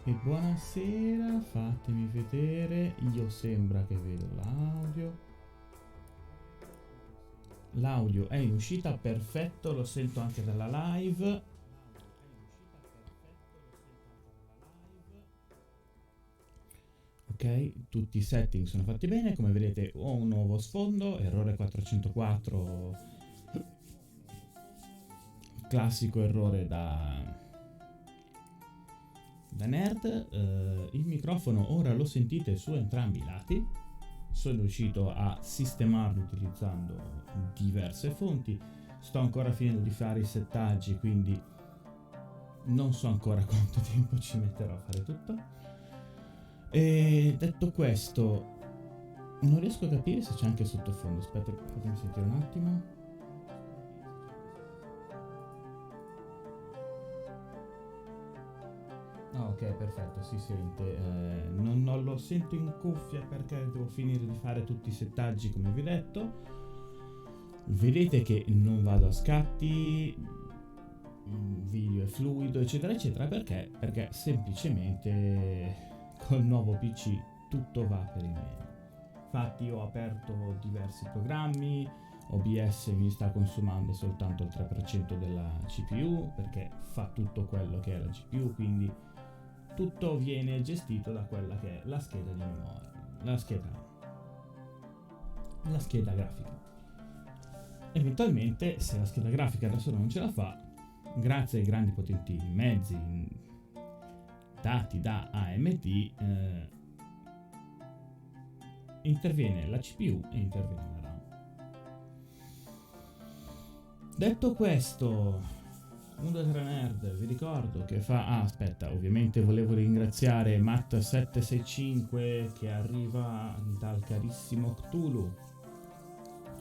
E buonasera, fatemi vedere. Io sembra che vedo l'audio. L'audio è in uscita, perfetto, lo sento anche dalla live. Ok, tutti i setting sono fatti bene. Come vedete ho un nuovo sfondo, errore 404, classico errore da nerd. Il microfono ora lo sentite su entrambi i lati. Sono riuscito a sistemarlo utilizzando diverse fonti. Sto ancora finendo di fare i settaggi, quindi non so ancora quanto tempo ci metterò a fare tutto. E detto questo, non riesco a capire se c'è anche sottofondo. Aspetta, fatemi sentire un attimo. Ah, ok, perfetto, si sente. Non lo sento in cuffia perché devo finire di fare tutti i settaggi come vi ho detto. Vedete che non vado a scatti, il video è fluido, eccetera, eccetera, perché semplicemente col nuovo PC tutto va per il meglio. Infatti ho aperto diversi programmi, OBS mi sta consumando soltanto il 3% della CPU perché fa tutto quello che è la GPU, quindi tutto viene gestito da quella che è la scheda di memoria, la scheda grafica. Eventualmente, se la scheda grafica da sola non ce la fa, grazie ai grandi potenti mezzi dati da AMD, interviene la CPU e interviene la RAM. Detto questo, 1, 2, 3 nerd, vi ricordo che aspetta, ovviamente volevo ringraziare Matt765 che arriva dal carissimo Cthulhu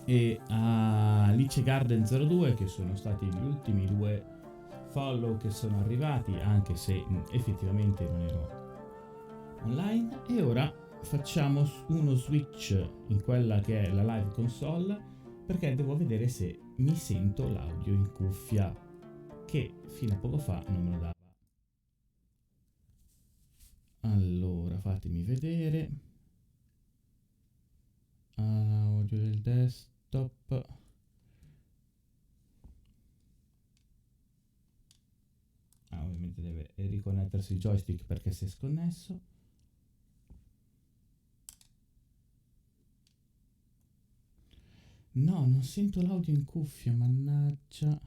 e a Alice Garden 02 che sono stati gli ultimi due follow che sono arrivati, anche se effettivamente non ero online. E ora facciamo uno switch in quella che è la live console, perché devo vedere se mi sento l'audio in cuffia, che fino a poco fa non me lo dava. Allora, fatemi vedere. Audio del desktop. Ovviamente deve riconnettersi il joystick perché si è sconnesso. No, non sento l'audio in cuffia, mannaggia.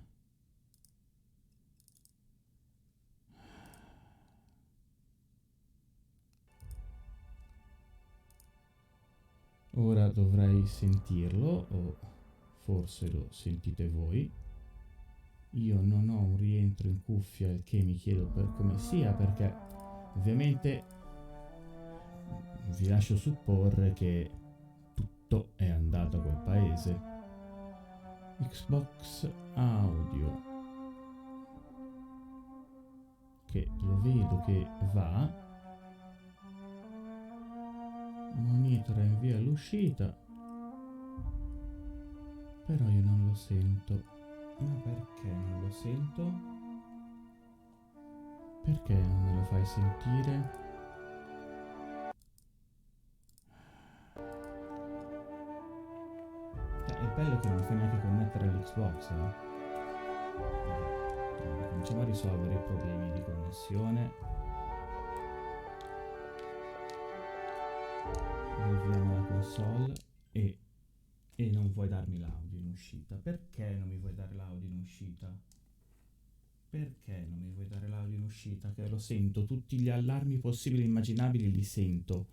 Ora dovrei sentirlo, o forse lo sentite voi. Io non ho un rientro in cuffia, il che mi chiedo per come sia, perché ovviamente vi lascio supporre che tutto è andato a quel paese. Xbox audio, che lo vedo che va. Monitora invia all'uscita, però io non lo sento. Ma perché non lo sento? Perché non me lo fai sentire? Il bello è che non mi fai neanche connettere all'Xbox, cominciamo a risolvere i problemi di connessione. Riavviamo la console e non vuoi darmi l'audio in uscita. Perché non mi vuoi dare l'audio in uscita? Perché non mi vuoi dare l'audio in uscita? Che lo sento, tutti gli allarmi possibili e immaginabili li sento.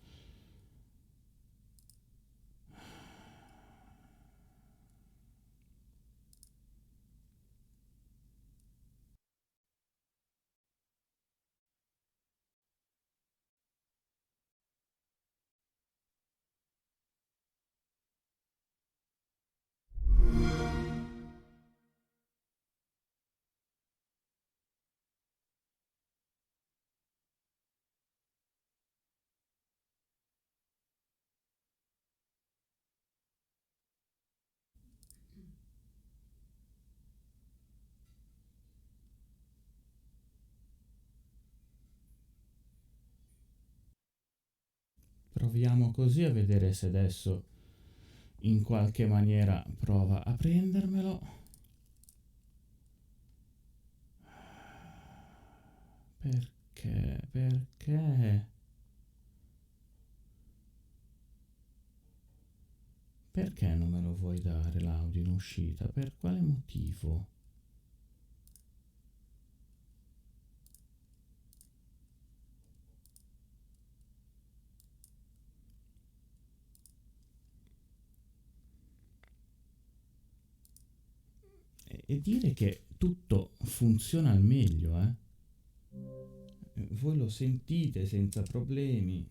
Proviamo così a vedere se adesso in qualche maniera prova a prendermelo. Perché? Perché? Perché non me lo vuoi dare l'audio in uscita? Per quale motivo? E dire che tutto funziona al meglio, eh? Voi lo sentite senza problemi.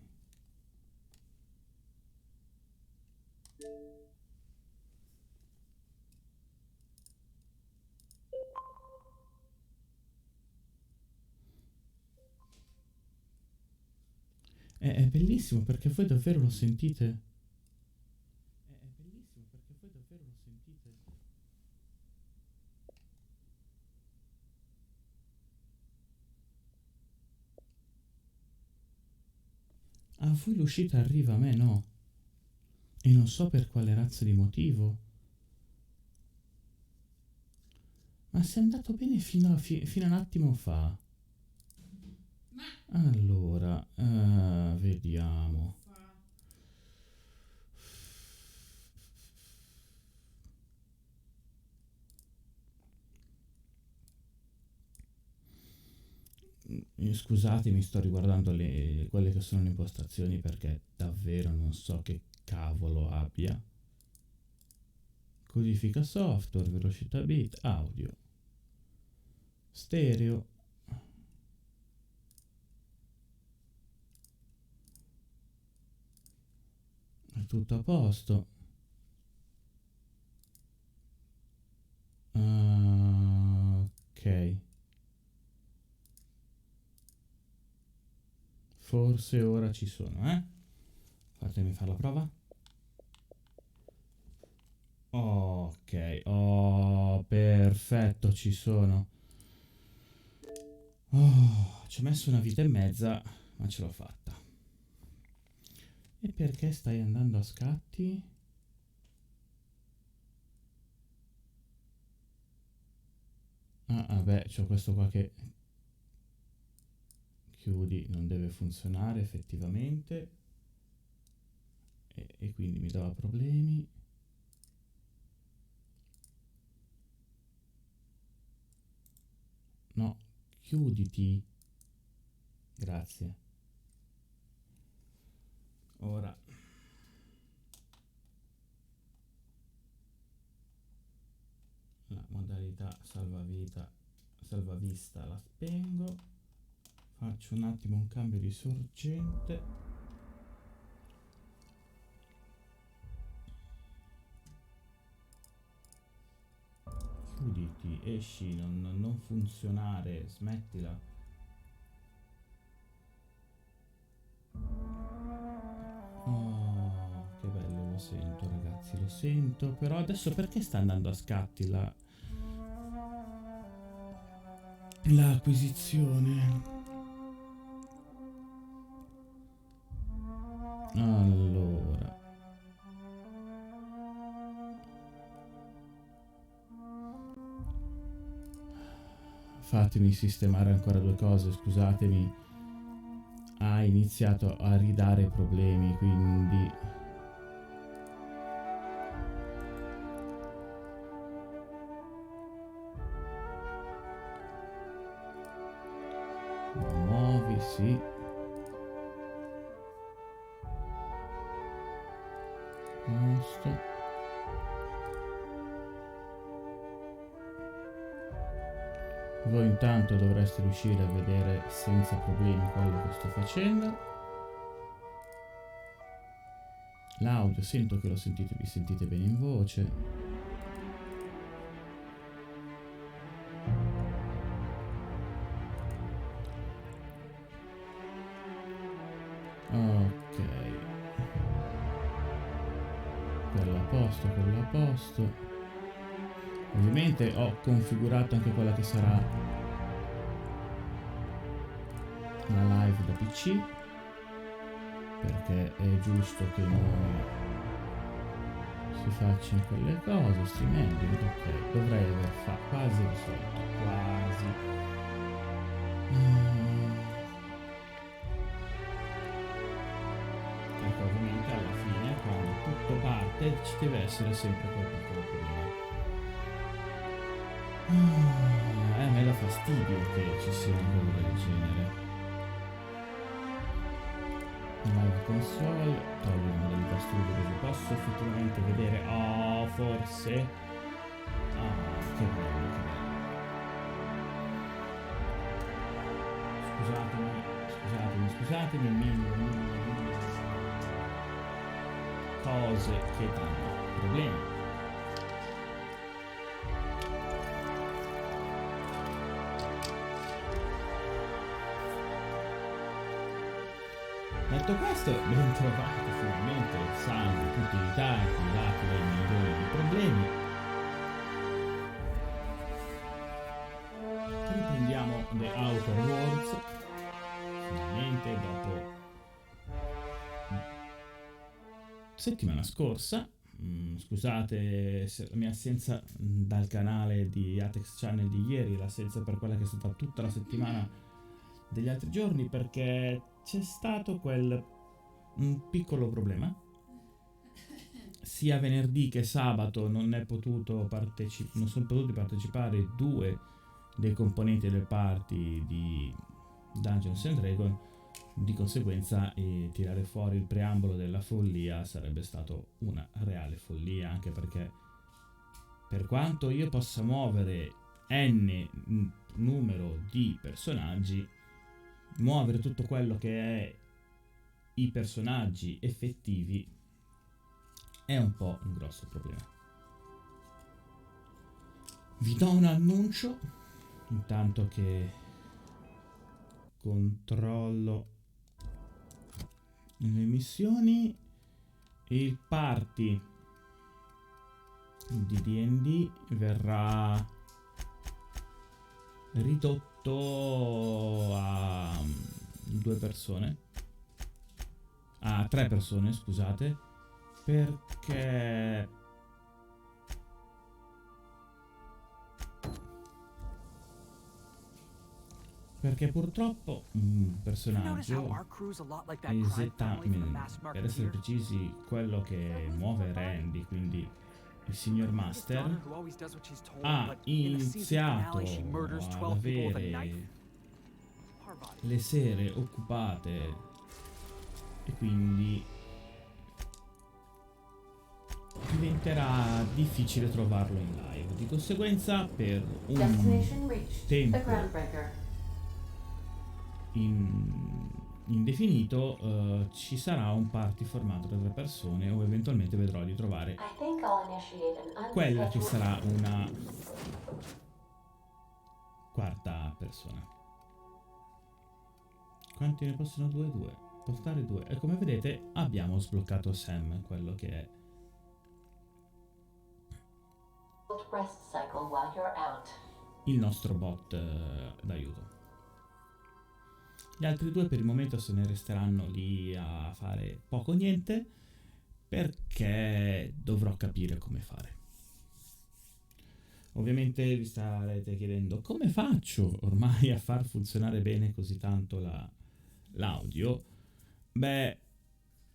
È bellissimo perché voi davvero lo sentite. È bellissimo perché voi davvero lo sentite. A voi l'uscita arriva, a me no. E non so per quale razza di motivo. Ma se è andato bene fino a un attimo fa. Allora, vediamo. Scusatemi, sto riguardando quelle che sono le impostazioni perché davvero non so che cavolo abbia. Codifica software, velocità bit, audio, stereo. È tutto a posto. Ok. Forse ora ci sono, eh? Fatemi fare la prova. Ok, oh, perfetto, ci sono. Oh, ci ho messo una vita e mezza, ma ce l'ho fatta. E perché stai andando a scatti? Ah, vabbè, c'ho questo qua che chiudi, non deve funzionare effettivamente. E quindi mi dava problemi. No, chiuditi. Grazie. Ora la modalità salvavista la spengo. Faccio un attimo un cambio di sorgente. Chiuditi, esci, non funzionare, smettila. Oh, che bello, lo sento ragazzi, lo sento. Però adesso perché sta andando a scatti l'acquisizione? Allora, fatemi sistemare ancora due cose, scusatemi. Ha iniziato a ridare problemi, quindi muovi, sì. Posto. Voi intanto dovreste riuscire a vedere senza problemi quello che sto facendo. L'audio sento che lo sentite, vi sentite bene in voce. Ok, quello a posto, quello a posto. Ovviamente ho configurato anche quella che sarà la live da PC. perché è giusto che non si facciano quelle cose. Stream ending, ok, dovrei aver quasi risolto, quasi. Perché ovviamente alla fine, quando tutto parte, ci deve essere sempre quel piccolo problema. A me dà fastidio che ci sia una cosa del genere. Live console, togli la modalità studio così posso effettivamente vedere. Oh, forse. Ah, che bello, che bello. Scusatemi, mille cose che danno problemi. Detto questo, ben trovato finalmente, salvo tutti i ritardi dati dai milioni di problemi. Riprendiamo The Outer Worlds, finalmente dopo settimana scorsa. Scusate se la mia assenza dal canale di Atex Channel di ieri, l'assenza per quella che è stata tutta la settimana degli altri giorni, perché c'è stato un piccolo problema. Sia venerdì che sabato non sono potuti partecipare due dei componenti del party di Dungeons and Dragons. Di conseguenza tirare fuori il preambolo della follia sarebbe stato una reale follia, anche perché per quanto io possa muovere n numero di personaggi, muovere tutto quello che è i personaggi effettivi è un po' un grosso problema. Vi do un annuncio intanto che controllo le missioni. Il party di D&D verrà ridotto a 3 persone, scusate, perché purtroppo un personaggio, per essere precisi quello che muove Randy, quindi il signor Master, ha iniziato ad avere le sere occupate e quindi diventerà difficile trovarlo in live. Di conseguenza, per un tempo indefinito ci sarà un party formato da 3 persone, o eventualmente vedrò di trovare quella che sarà una quarta persona. Quanti ne possono 2? 2. Portare 2. E come vedete abbiamo sbloccato Sam, quello che è il nostro bot d'aiuto. Gli altri 2 per il momento se ne resteranno lì a fare poco o niente, perché dovrò capire come fare. Ovviamente vi starete chiedendo come faccio ormai a far funzionare bene così tanto l'audio. Beh,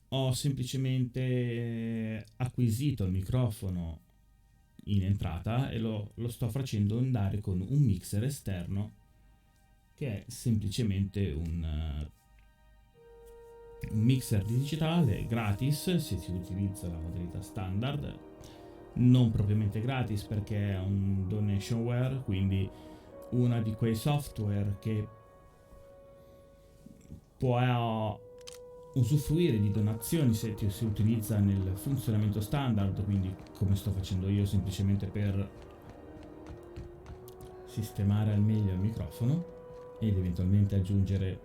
ho semplicemente acquisito il microfono in entrata e lo sto facendo andare con un mixer esterno, che è semplicemente un mixer digitale gratis se si utilizza la modalità standard, non propriamente gratis perché è un donationware, quindi uno di quei software che può usufruire di donazioni se si utilizza nel funzionamento standard, quindi come sto facendo io, semplicemente per sistemare al meglio il microfono ed eventualmente aggiungere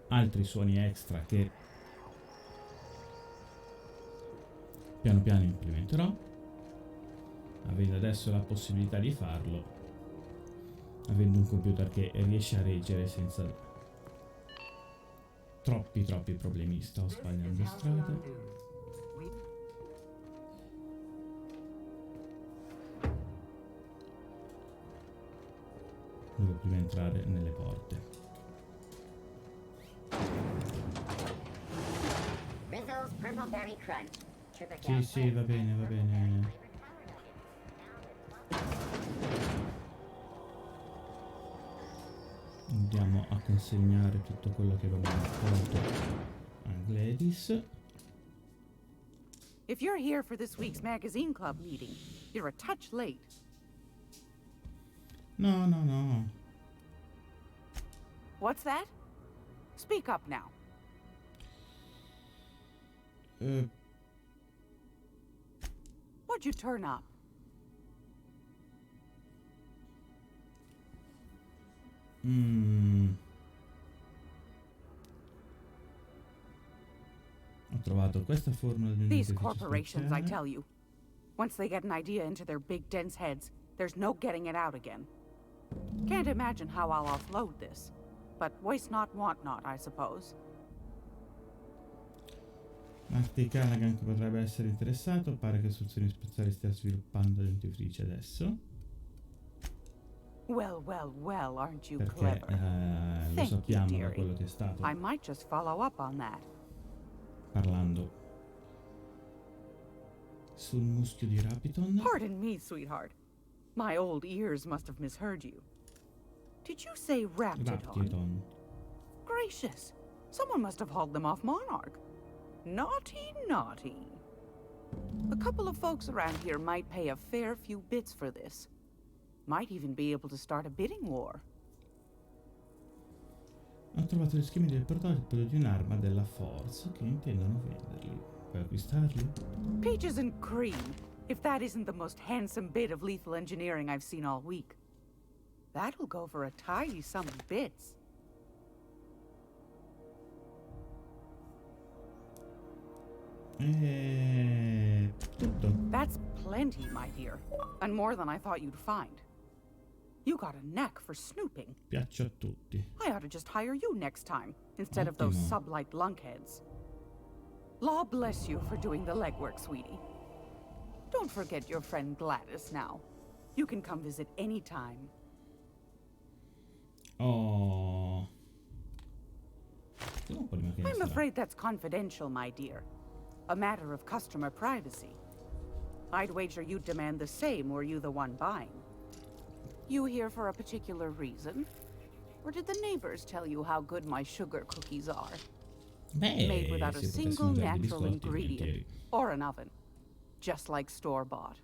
altri suoni extra che piano piano implementerò, avendo adesso la possibilità di farlo, avendo un computer che riesce a reggere senza troppi problemi. Sto sbagliando strada. Devo prima entrare nelle porte. Sì, va bene, va bene. Andiamo a consegnare tutto quello che abbiamo raccolto a Gladys. If you're here for this week's magazine club meeting, you're a touch late. No. What's that? Speak up now. What'd you turn up? Ho trovato questa formula di These corporations, I tell you. Once they get an idea into their big dense heads, there's no getting it out again. Can't imagine how I'll offload this. But waste not, want not, I suppose. Marty Callaghan che potrebbe essere interessato. Pare che soluzioni spaziali stia sviluppando dentifrici adesso. Well, aren't you Perché clever? lo sappiamo da quello che è stato I might just follow up on that. parlando sul muschio di Rapiton. Pardon me, sweetheart. My old ears must have misheard you. Did you say Raptidon? Gracious. Someone must have hauled them off Monarch. Naughty. A couple of folks around here might pay a fair few bits for this. Might even be able to start a bidding war. Ho trovato gli schemi del prototipo di un'arma della Force che intendono venderli. Puoi acquistarli? Peaches and cream, if that isn't the most handsome bit of lethal engineering I've seen all week. That'll go for a tidy sum of bits. Tutto. That's plenty, my dear. And more than I thought you'd find. You got a knack for snooping. Piaccio a tutti. I ought to just hire you next time, instead of those sublight lunkheads. Law bless you for doing the legwork, sweetie. Don't forget your friend Gladys now. You can come visit any time. Oh. I'm afraid that's confidential, my dear. A matter of customer privacy. I'd wager you'd demand the same were you the one buying. You here for a particular reason? Or did the neighbors tell you how good my sugar cookies are? Made without a single natural ingredient or an oven. Just like store-bought.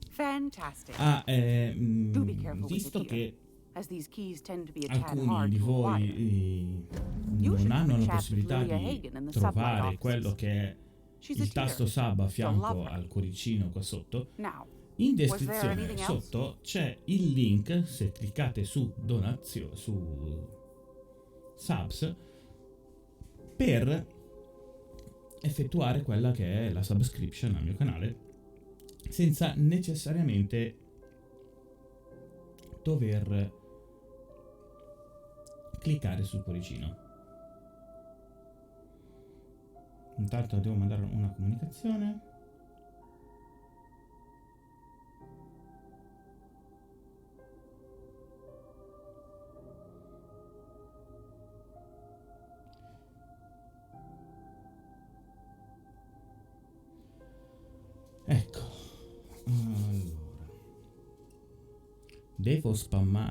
Fantastic. Do be careful visto with it che here, as these keys tend to be a tad alcuni hard di to voi non hanno la possibilità di trovare quello che è il tasto sub a fianco al cuoricino qua sotto, in descrizione sotto c'è il link. Se cliccate su donazio, su subs, per effettuare quella che è la subscription al mio canale senza necessariamente dover cliccare sul cuoricino. Intanto devo mandare una comunicazione. Ecco, allora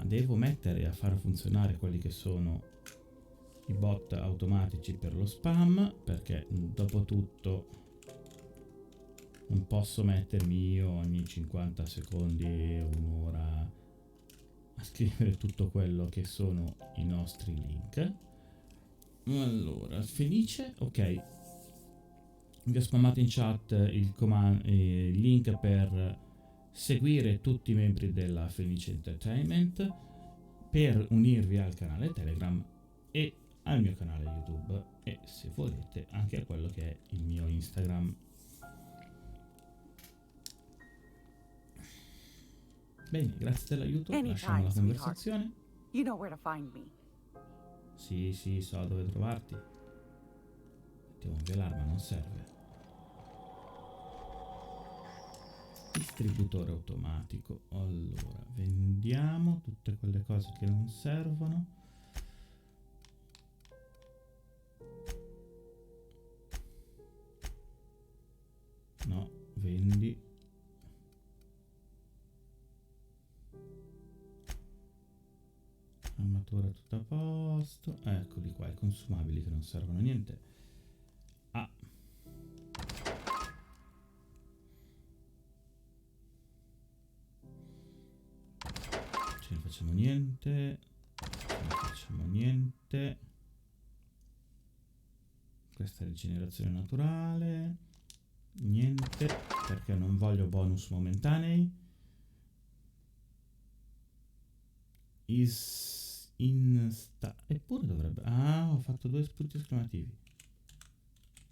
devo mettere a far funzionare quelli che sono i bot automatici per lo spam, perché dopo tutto non posso mettermi io ogni 50 secondi e un'ora a scrivere tutto quello che sono i nostri link. Allora, felice, ok. Vi ho spammato in chat il link per seguire tutti i membri della Felice Entertainment, per unirvi al canale Telegram e al mio canale YouTube, e se volete anche a quello che è il mio Instagram. Bene, grazie dell'aiuto, lasciamo la conversazione. You know where to find me. Sì, sì, so dove trovarti. Mettiamo via l'arma, non serve. Distributore automatico. Allora, vendiamo tutte quelle cose che non servono. No, vendi. Armatura tutto a posto. Eccoli qua, i consumabili che non servono a niente. Ah. Ce ne facciamo niente. Ce ne facciamo niente. Questa è rigenerazione naturale. Niente, perché non voglio bonus momentanei. Eppure dovrebbe... Ah, ho fatto 2 punti esclamativi.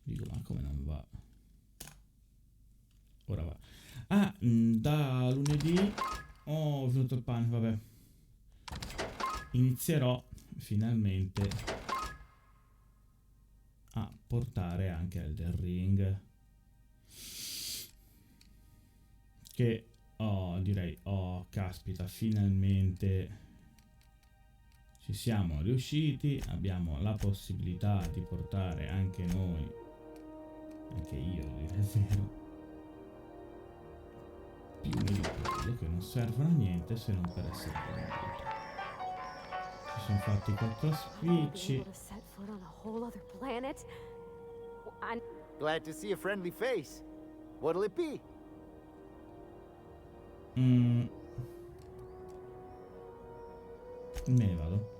Dico, ma come non va? Ora va. Ah, da lunedì ho venuto il pane, vabbè. Inizierò finalmente a portare anche Elden Ring. Che direi, caspita, finalmente ci siamo riusciti. Abbiamo la possibilità di portare anche noi, anche io, direi il vero, più di quello che non servono a niente se non per essere venduti. Ci sono fatti 4 spicci. Glad to see a friendly face. What'll it be? Me ne vado.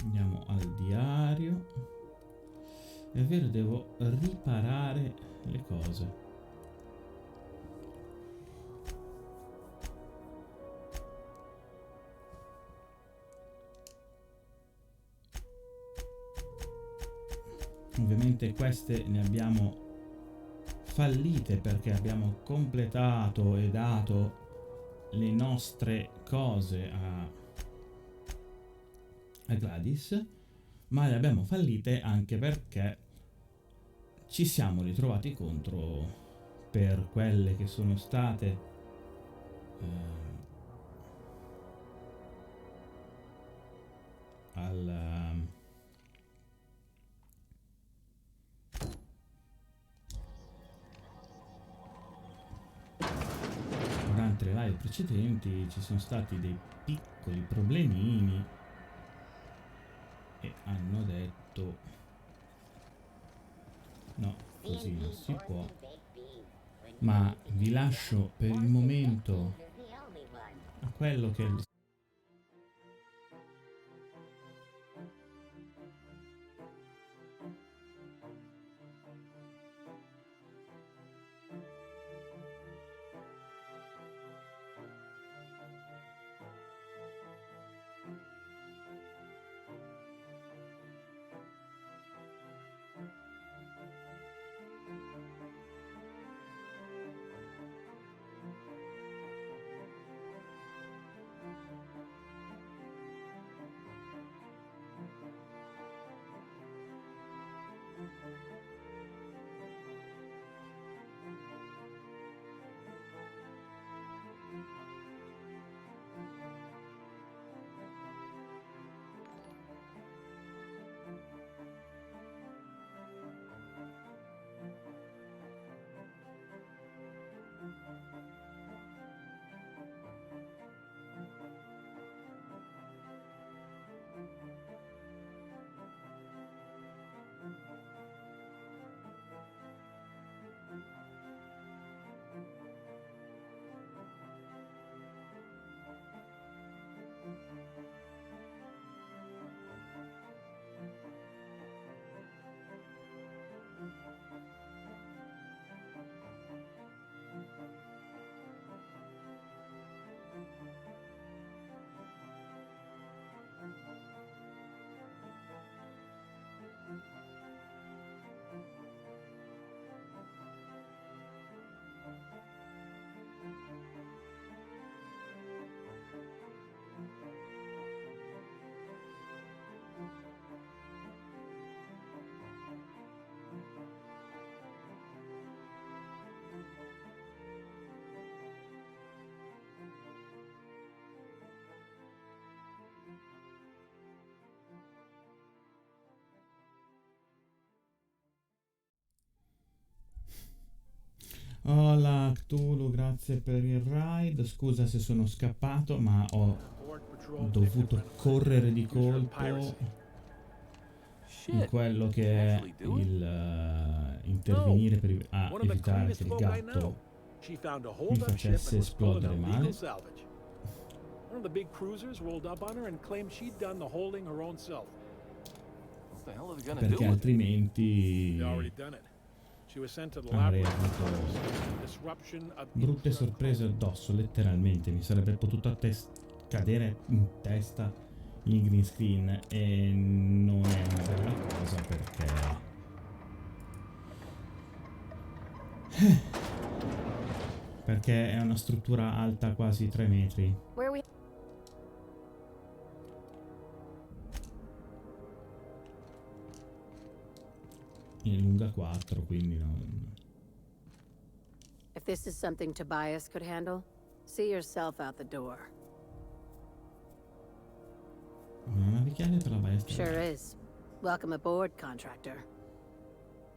Andiamo al diario. È vero, devo riparare le cose. Ovviamente queste ne abbiamo fallite perché abbiamo completato e dato le nostre cose a Gladys, ma le abbiamo fallite anche perché ci siamo ritrovati contro per quelle che sono state durante le live precedenti ci sono stati dei piccoli problemini e hanno detto no, così non si può, ma vi lascio per il momento a quello che Hola Cthulhu, grazie per il ride. Scusa se sono scappato, ma ho dovuto correre di colpo in quello che è il intervenire per evitare che il gatto mi facesse esplodere male. One of the big cruisers rolled up on her and claimed she'd done the holding her own self. What the hell are they gonna Perché do with it? altrimenti They already done it. She was sent to the avrei laboratory. avuto Disruption of brutte sorprese addosso, letteralmente. Mi sarebbe potuto cadere in testa il green screen e non è una bella cosa perché è una struttura alta quasi 3 metri e lunga 4, quindi non... If this is something Tobias could handle, see yourself out the door. Una navicchiale per la balestra. Sure is. Welcome aboard, contractor.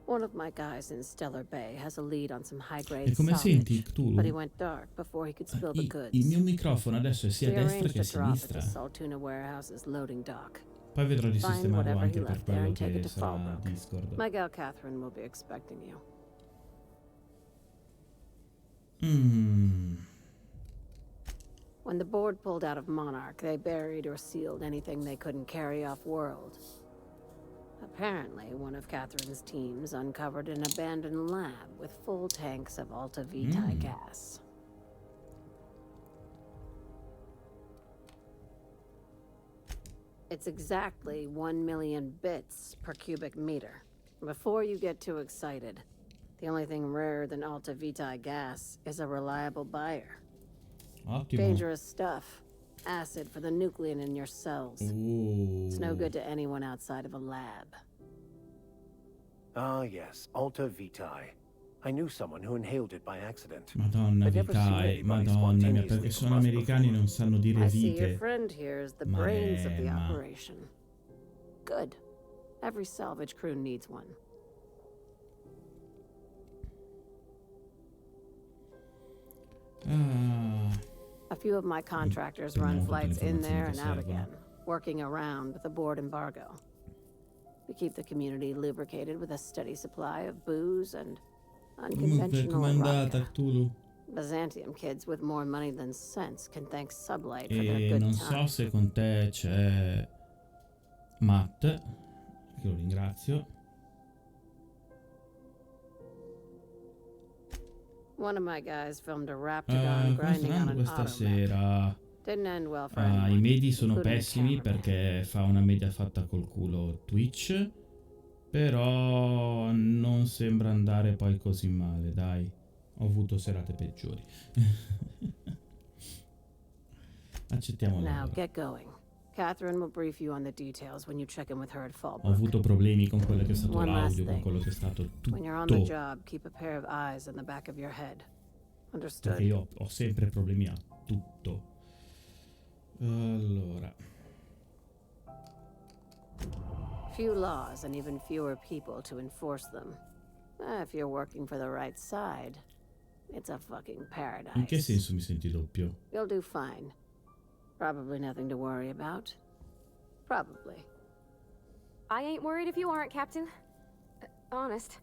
One of my guys in Stellar Bay has a lead on some high-grade E come senti, salvage, Cthulhu? but he went dark before he could spill the goods. Il mio microfono adesso è sia a We destra arranged che a a drop at sinistra. the Saltuna Warehouse's loading dock. Poi vedrò di Find sistemarlo whatever anche he per left there quello and take che it to sarà Fallbrook. Discord. My gal Catherine will be expecting you. When the board pulled out of Monarch, they buried or sealed anything they couldn't carry off-world. Apparently, one of Catherine's teams uncovered an abandoned lab with full tanks of Alta Vitae gas. It's exactly 1 million bits per cubic meter. Before you get too excited, the only thing rarer than Alta Vitae gas is a reliable buyer. Ottimo. Dangerous stuff. Acid for the nuclein in your cells. It's no good to anyone outside of a lab. Ah, yes, Alta Vitae. I knew someone who inhaled it by accident. Madonna I've never seen Vitae, anybody madonna mia, perché spontaneously sono combust americani e before. non sanno dire I see your vite. friend here is the brains of the Ma- operation. Good. Every salvage crew needs one. A few of my contractors run Abbiamo flights tutte le in there and informazioni out che servono. again, working around with the board embargo. We keep the community lubricated with a steady supply of booze and unconventional Com'è andata, erotica. Cthulhu? Byzantium kids with more money than sense can thank Sublight for their E good non so time. se con te c'è Matt, che lo ringrazio. One of my guys filmed a Come Raptidon sta grinding on andando an questa auto sera? Didn't end well for I anyone, medi sono including the pessimi cameraman. perché fa una media fatta col culo Twitch, però non sembra andare poi così male, dai. Ho avuto serate peggiori. Accettiamo Now allora. get going. Catherine will brief you on the details when you check in with her at Ho Fallbrook. avuto problemi con quello che è stato One last l'audio, con thing. quello che è stato When you're on the tutto. job, keep a pair of eyes in the back of your head. Perché Understood? io ho sempre problemi a tutto. Allora. Few laws and even fewer people to enforce them. If you're working for the right side, it's a fucking paradise. In che senso mi senti doppio? You'll do fine. Probably nothing to worry about. Probably. I ain't worried if you aren't, Captain. Honest.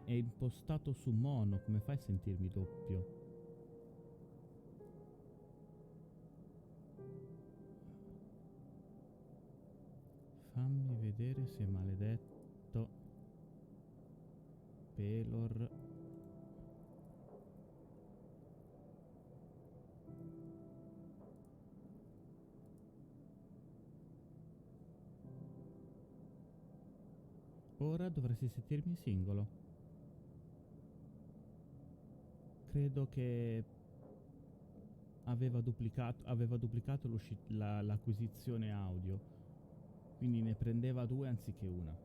È impostato su mono, come fai a sentirmi doppio? Fammi vedere se maledetto Pelor. Ora dovresti sentirmi singolo. Credo che aveva duplicato l'acquisizione audio, quindi ne prendeva 2 anziché una.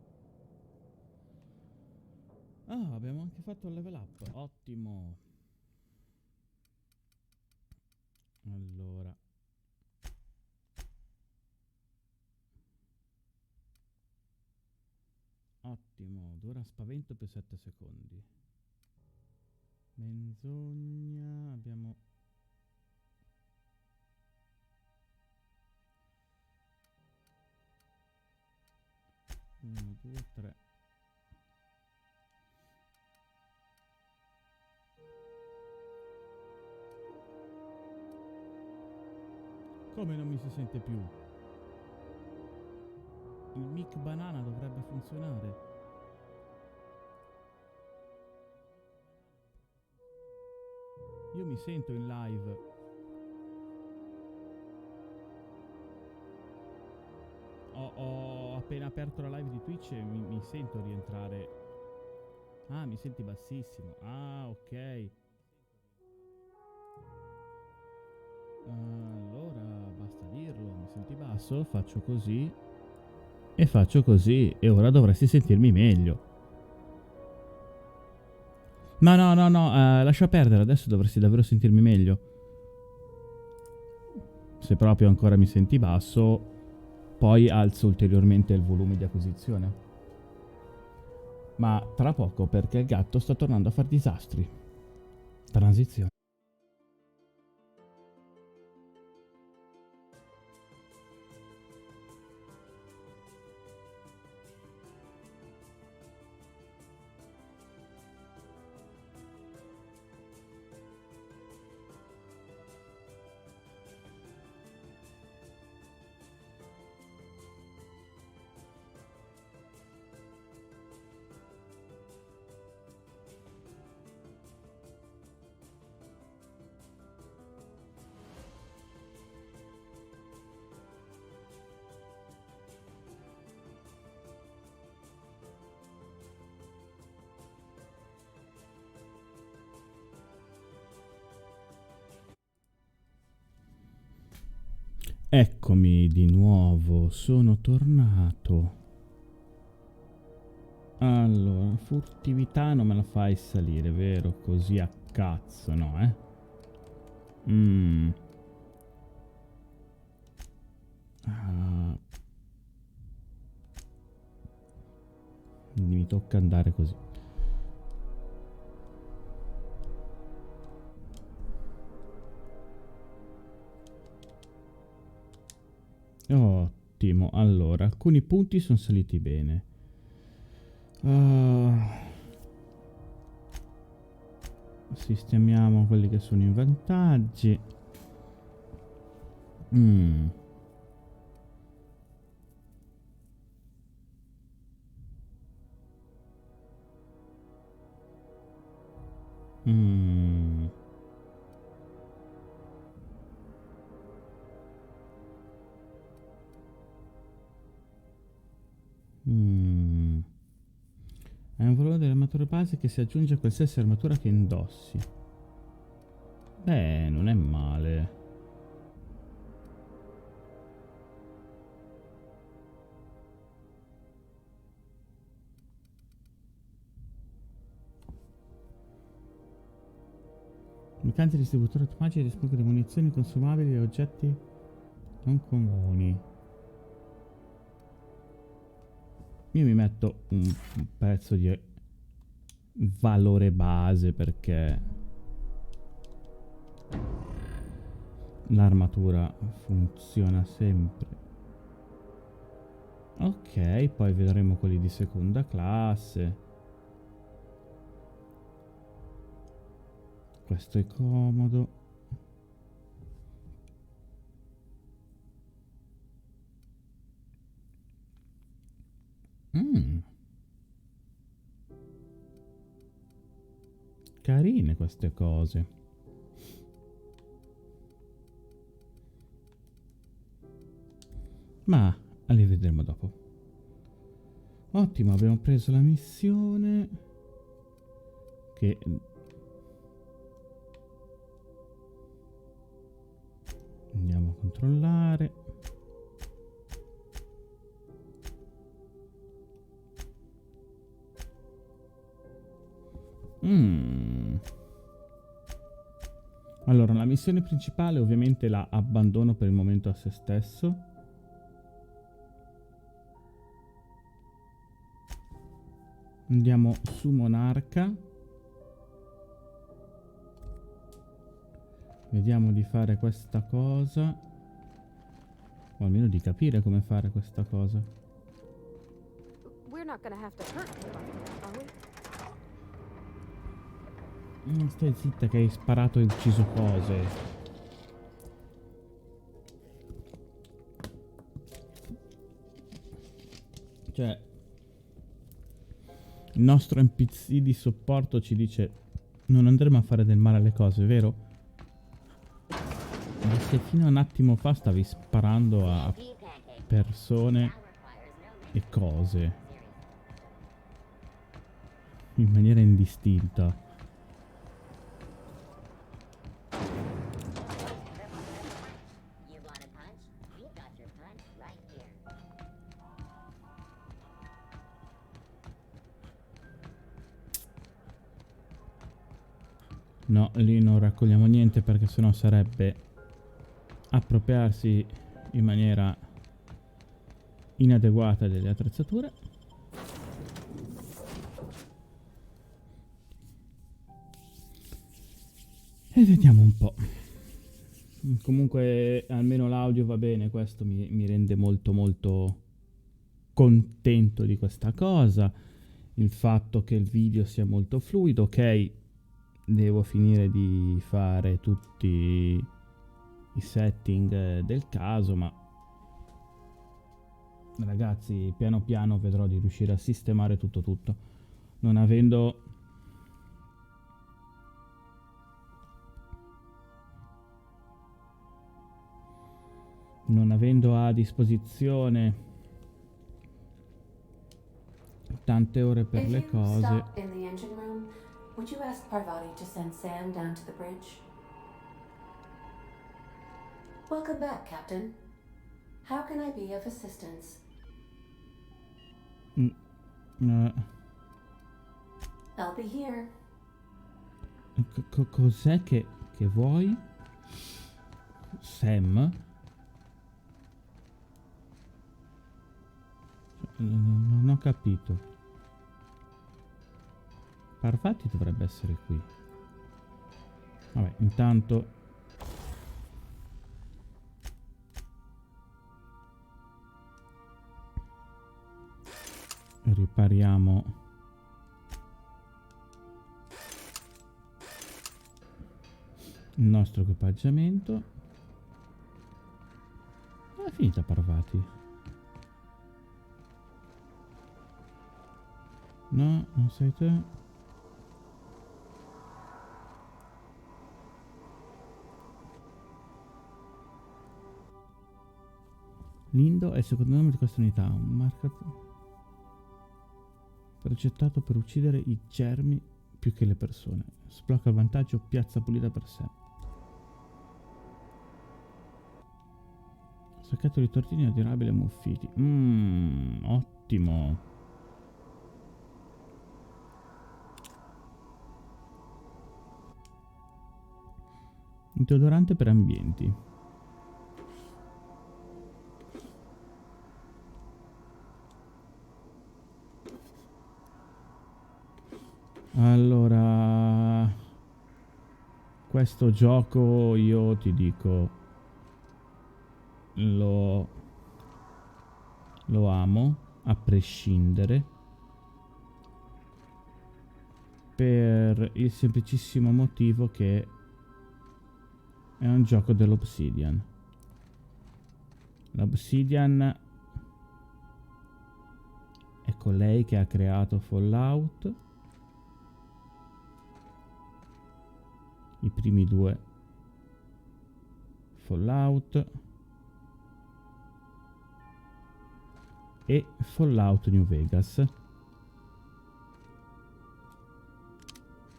Ah, abbiamo anche fatto il level up, ottimo. Allora, dura spavento più 7 secondi. Menzogna, abbiamo... 1, 2, 3. Come non mi si sente più? Il mic banana dovrebbe funzionare. Io mi sento in live. Ho appena aperto la live di Twitch e mi sento rientrare. Ah, mi senti bassissimo. Ah, ok. Allora, basta dirlo. Mi senti basso? Faccio così. E faccio così. E ora dovresti sentirmi meglio. No, lascia perdere. Adesso dovresti davvero sentirmi meglio. Se proprio ancora mi senti basso, poi alzo ulteriormente il volume di acquisizione. Ma tra poco, perché il gatto sta tornando a fare disastri. Transizione. Eccomi di nuovo, sono tornato. Allora, furtività non me la fai salire, vero? Così a cazzo, no, eh? Quindi mi tocca andare così. Ottimo, allora, alcuni punti sono saliti bene. Sistemiamo quelli che sono i vantaggi. È un valore dell'armatura base che si aggiunge a qualsiasi armatura che indossi. Beh, non è male. Meccanici distributore automatici dispongono di munizioni consumabili e oggetti non comuni. Io mi metto un pezzo di valore base perché l'armatura funziona sempre. Ok, poi vedremo quelli di seconda classe. Questo è comodo. Carine queste cose. Ma li vedremo dopo. Ottimo, abbiamo preso la missione. Che... andiamo a controllare. Allora, la missione principale ovviamente la abbandono per il momento a se stesso. Andiamo su Monarca. Vediamo di fare questa cosa. O almeno di capire come fare questa cosa. We're not gonna have to hurt him, are we? Stai zitta che hai sparato e ucciso cose. Cioè, il nostro NPC di supporto ci dice non andremo a fare del male alle cose, vero? Ma se fino a un attimo fa stavi sparando a persone e cose in maniera indistinta. No, lì non raccogliamo niente perché sennò sarebbe appropriarsi in maniera inadeguata delle attrezzature. E vediamo un po'. Comunque almeno l'audio va bene, questo mi rende molto molto contento di questa cosa. Il fatto che il video sia molto fluido, ok. Devo finire di fare tutti i setting del caso, ma ragazzi, piano piano vedrò di riuscire a sistemare tutto. Non avendo a disposizione tante ore per le cose. Would you ask Parvati to send Sam down to the bridge? Welcome back, Captain. How can I be of assistance? I'll be here. Cos'è che vuoi? Sam? Non ho capito. Parvati dovrebbe essere qui. Vabbè, intanto ripariamo il nostro equipaggiamento. È finita Parvati? No, non sei te. Lindo è il secondo nome di questa unità, un marcato progettato per uccidere i germi più che le persone. Sblocca il vantaggio, piazza pulita per sé. Sacchetto di tortini adorabile ammuffiti. Ottimo. Deodorante per ambienti. Allora, questo gioco io ti dico lo amo a prescindere, per il semplicissimo motivo che è un gioco dell'Obsidian. L'Obsidian è colei che ha creato Fallout, i primi 2 Fallout e Fallout New Vegas.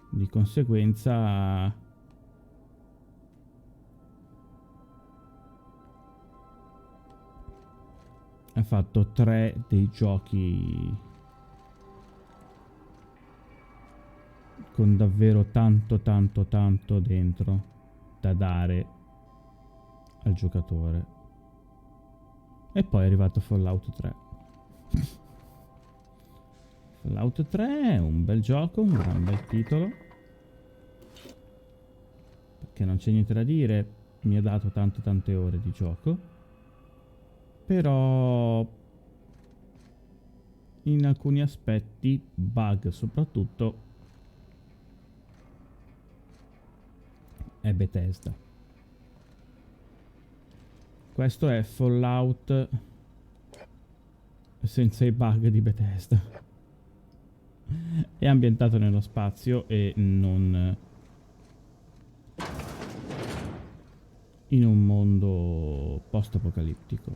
Di conseguenza ha fatto 3 dei giochi con davvero tanto dentro da dare al giocatore. E poi è arrivato Fallout 3. Fallout 3 è un bel gioco, un gran bel titolo. Perché non c'è niente da dire, mi ha dato tante ore di gioco. Però in alcuni aspetti, bug soprattutto, è Bethesda. Questo è Fallout senza i bug di Bethesda. È ambientato nello spazio e non in un mondo post-apocalittico.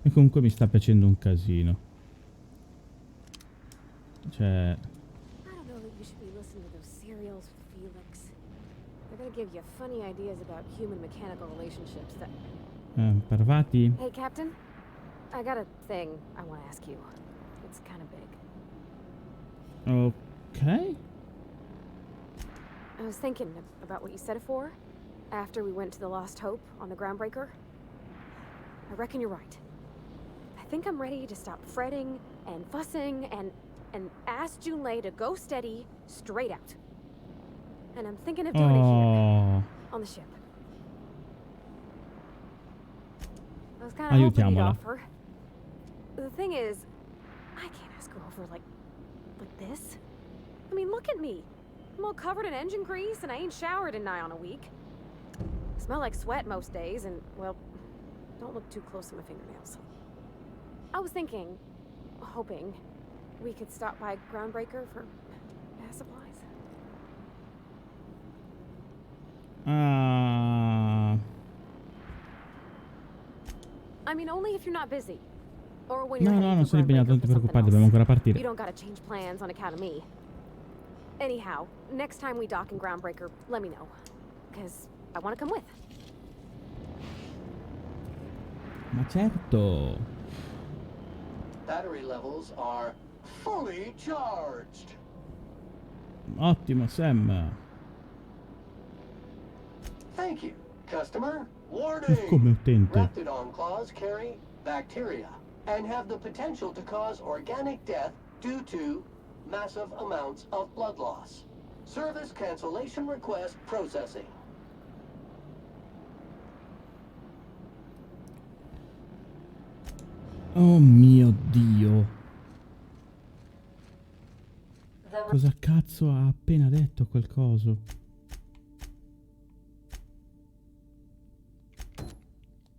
E comunque mi sta piacendo un casino. Cioè, I don't know that you should be listening to those serials with Felix. They're gonna give you funny ideas about human mechanical relationships that... Parvati? Hey, Captain. I got a thing I want to ask you. It's kind of big. Ok. I was thinking about what you said before, after we went to the Lost Hope on the Groundbreaker. I reckon you're right. I think I'm ready to stop fretting and fussing and ask Junlei to go steady, straight out. And I'm thinking of doing it here, on the ship. I was kind of hoping you'd offer. The thing is, I can't ask her over like this. I mean, look at me. I'm all covered in engine grease and I ain't showered in nigh on a week. I smell like sweat most days and, well, don't look too close at my fingernails. I was thinking, hoping, we could stop by Groundbreaker for gas supplies. I mean, only if you're not busy. Or when you're No, non sono impegnato, non ti preoccupare, dobbiamo ancora partire. You don't gotta change plans on account of me. Anyhow, next time we dock in Groundbreaker, let me know. Because I want to come with. Ma certo. Battery levels are fully charged. Ottimo, Sam. Thank you, customer. Warning! Come utente. Raptidon claws carry bacteria and have the potential to cause organic death due to massive amounts of blood loss. Service cancellation request processing. Oh mio Dio. Cosa cazzo ha appena detto quel coso?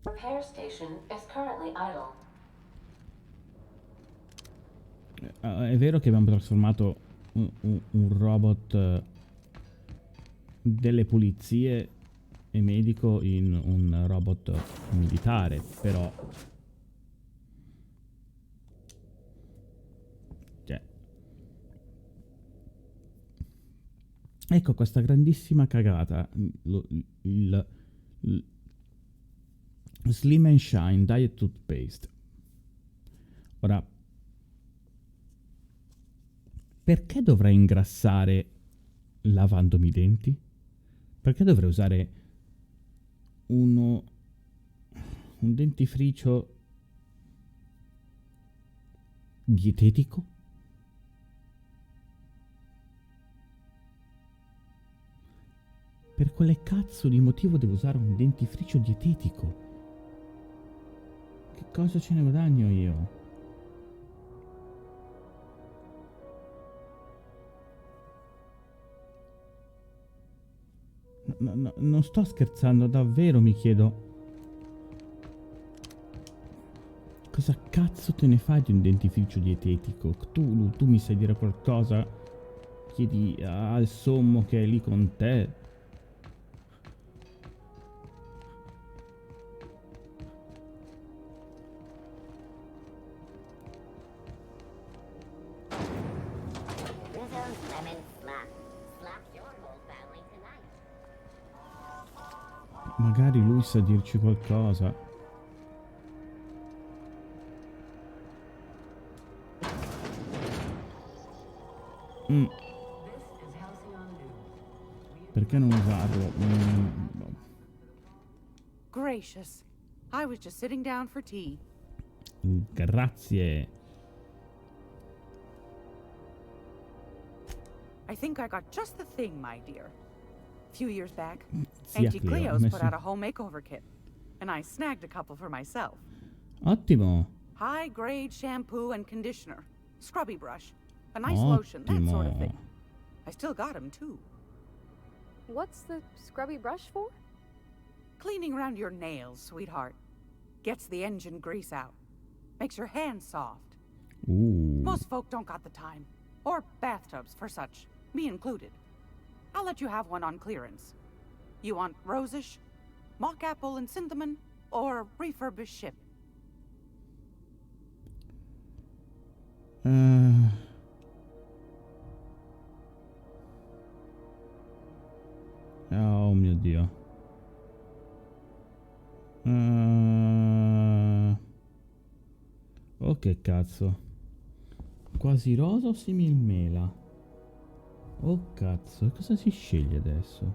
Repair station is currently idle. È vero che abbiamo trasformato un robot delle pulizie e medico in un robot militare, però ecco questa grandissima cagata, il Slim and Shine Diet Toothpaste. Ora, perché dovrei ingrassare lavandomi i denti? Perché dovrei usare un dentifricio dietetico? Per quale cazzo di motivo devo usare un dentifricio dietetico? Che cosa ce ne guadagno io? No, non sto scherzando, davvero mi chiedo. Cosa cazzo te ne fai di un dentifricio dietetico? Tu mi sai dire qualcosa? Chiedi al sommo che è lì con te. Magari lui sa dirci qualcosa. Perché non usarlo? Gracious. I was just sitting down for tea. Grazie. I think I got just the thing, my dear. A few years back, Zia Auntie Cleo, Cleo's put messo- out a home makeover kit, and I snagged a couple for myself. Ottimo. High-grade shampoo and conditioner, scrubby brush, a nice lotion, that sort of Ottimo. thing. I still got 'em too. What's the scrubby brush for? Cleaning around your nails, sweetheart. Gets the engine grease out. Makes your hands soft. Most folk don't got the time. Or bathtubs for such, me included. I'll let you have one on clearance. You want rosish, mock apple and cinnamon, or refurbished ship? Oh mio Dio. Oh che cazzo. Quasi rosa o similmela? Oh cazzo, cosa si sceglie adesso?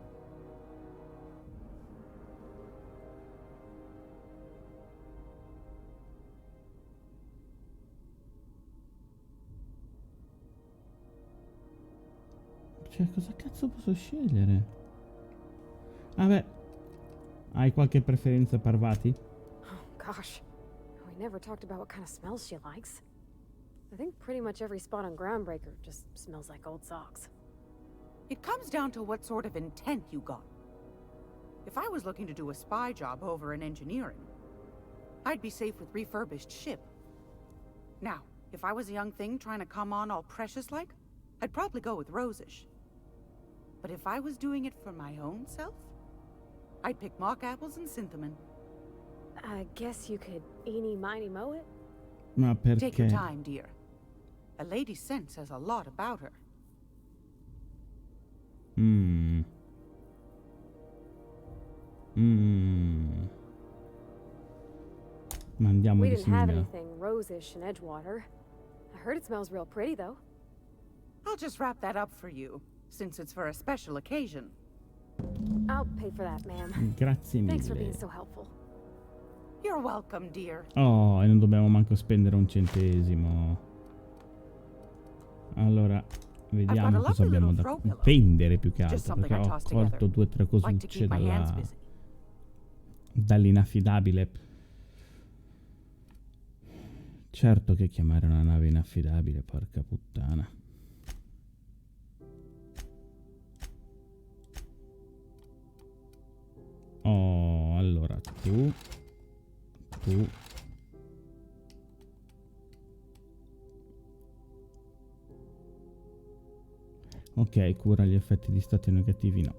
Cioè, cosa cazzo posso scegliere? Vabbè. Hai qualche preferenza per Vati? Oh, gosh. We never talked about what kind of smells she likes. I think pretty much every spot on Groundbreaker just smells like old socks. It comes down to what sort of intent you got. If I was looking to do a spy job over in engineering, I'd be safe with refurbished ship. Now, if I was a young thing trying to come on all precious-like, I'd probably go with rosish. But if I was doing it for my own self, I'd pick mock apples and cinnamon. I guess you could eeny miny moe it. Ma perché? Take your time, dear. A lady's scent says a lot about her. Ma andiamo We di didn't have simile. anything rosish in Edgewater. I heard it smells real pretty, though. I'll just wrap that up for you, since it's for a special occasion. I'll pay for that, ma'am. Grazie mille. Thanks for being so helpful. You're welcome, dear. Oh, e non dobbiamo manco spendere un centesimo. Allora, vediamo cosa abbiamo da vendere più che altro, perché ho colto 2 o 3 cosucce dall'inaffidabile. Certo che chiamare una nave inaffidabile, porca puttana. Oh, allora tu. Ok, cura gli effetti di stato negativi, no.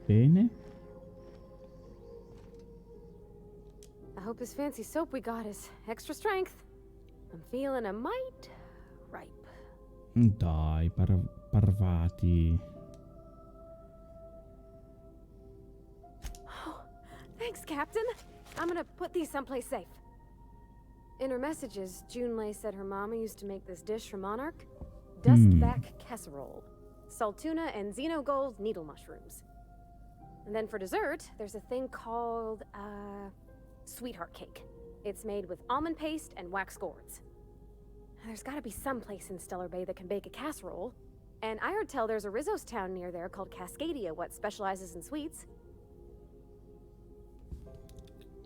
Bene. I hope this fancy soap we got is extra strength. I'm feeling a mite ripe. Dai, parvati. Oh, thanks, Captain. I'm gonna put these someplace safe. In her messages, Junlei said her mama used to make this dish for Monarch. Dustback casserole. Salt tuna and xenogold needle mushrooms. And then for dessert, there's a thing called, sweetheart cake. It's made with almond paste and wax gourds. There's gotta be some place in Stellar Bay that can bake a casserole. And I heard tell there's a Rizzo's town near there called Cascadia, what specializes in sweets.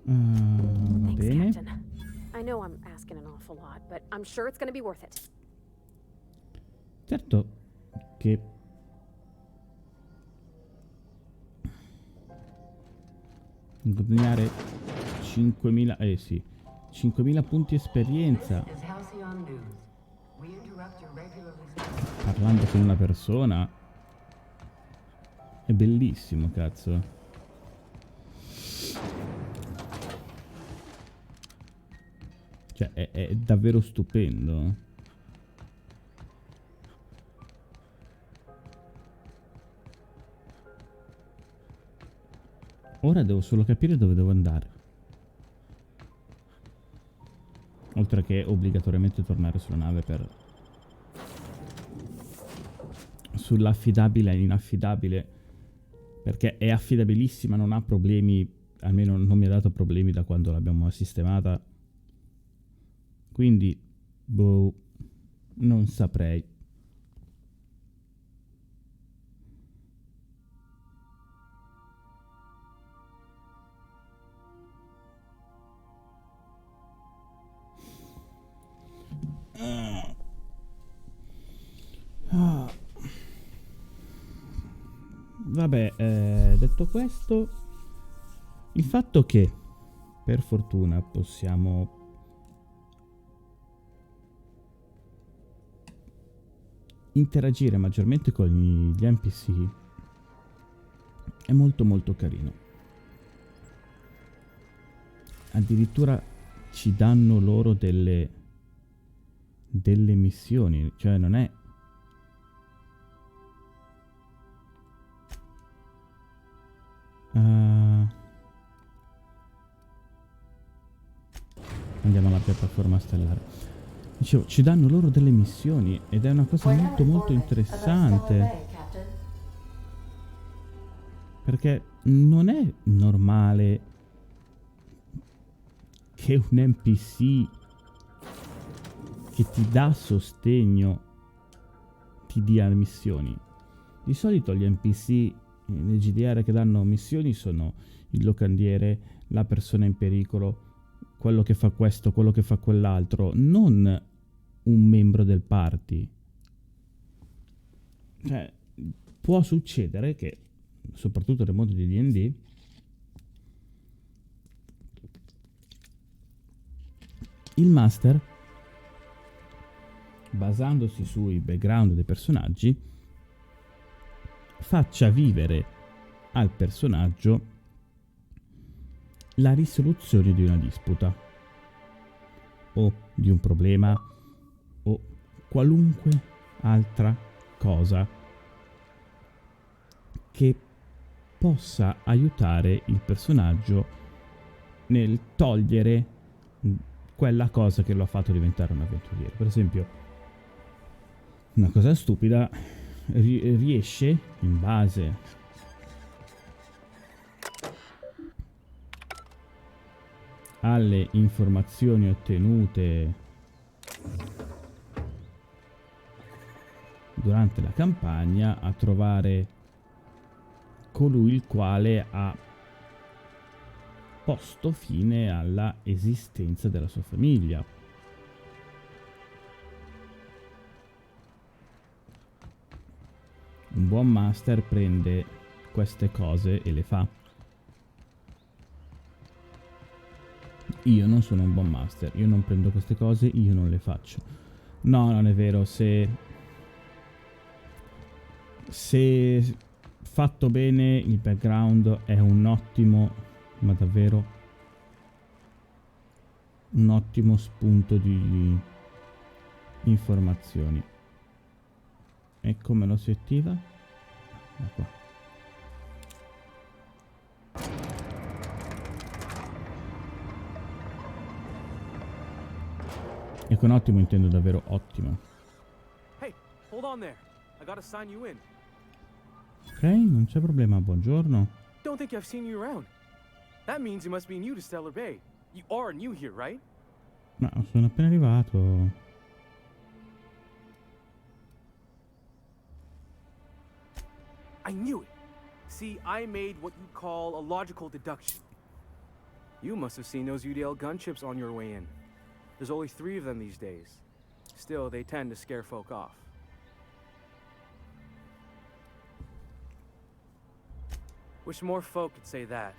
Va Thanks, bene. Captain. I know I'm asking an awful lot, but I'm sure it's gonna be worth it. Certo che guadagnare 5.000, sì, 5.000 punti esperienza parlando con una persona è bellissimo, cazzo. Cioè è davvero stupendo. Ora devo solo capire dove devo andare. Oltre che obbligatoriamente tornare sulla nave per... sull'affidabile e inaffidabile. Perché è affidabilissima, non ha problemi. Almeno non mi ha dato problemi da quando l'abbiamo sistemata. Quindi Boh, non saprei. Vabbè, detto questo, il fatto che per fortuna possiamo interagire maggiormente con gli NPC è molto molto carino. Addirittura ci danno loro delle missioni, cioè non è andiamo alla piattaforma stellare. Dicevo, ci danno loro delle missioni ed è una cosa molto molto interessante. Perché non è normale che un NPC che ti dà sostegno ti dia missioni. Di solito gli NPC nel GDR che danno missioni sono il locandiere, la persona in pericolo, quello che fa questo, quello che fa quell'altro, non un membro del party. Cioè, può succedere che, soprattutto nel mondo di D&D, il master, basandosi sui background dei personaggi, faccia vivere al personaggio la risoluzione di una disputa o di un problema o qualunque altra cosa che possa aiutare il personaggio nel togliere quella cosa che lo ha fatto diventare un avventuriero. Per esempio, una cosa stupida, riesce, in base alle informazioni ottenute durante la campagna, a trovare colui il quale ha posto fine alla esistenza della sua famiglia. Un buon master prende queste cose e le fa. Io non sono un buon master, io non prendo queste cose, io non le faccio. No, non è vero, se fatto bene il background è un ottimo, ma davvero un ottimo spunto di informazioni. E come lo si attiva? Da qua. E con ottimo intendo davvero ottimo. Hey, hold on there. I gotta sign you in. Ok, non c'è problema, buongiorno. Don't think I've seen you around. That means you must be new to Stellar Bay. You are new here, right? Ma sono appena arrivato. I knew it. See, I made what you call a logical deduction. You must have seen those UDL gunships on your way in. There's only 3 of them these days. Still, they tend to scare folk off. Wish more folk could say that.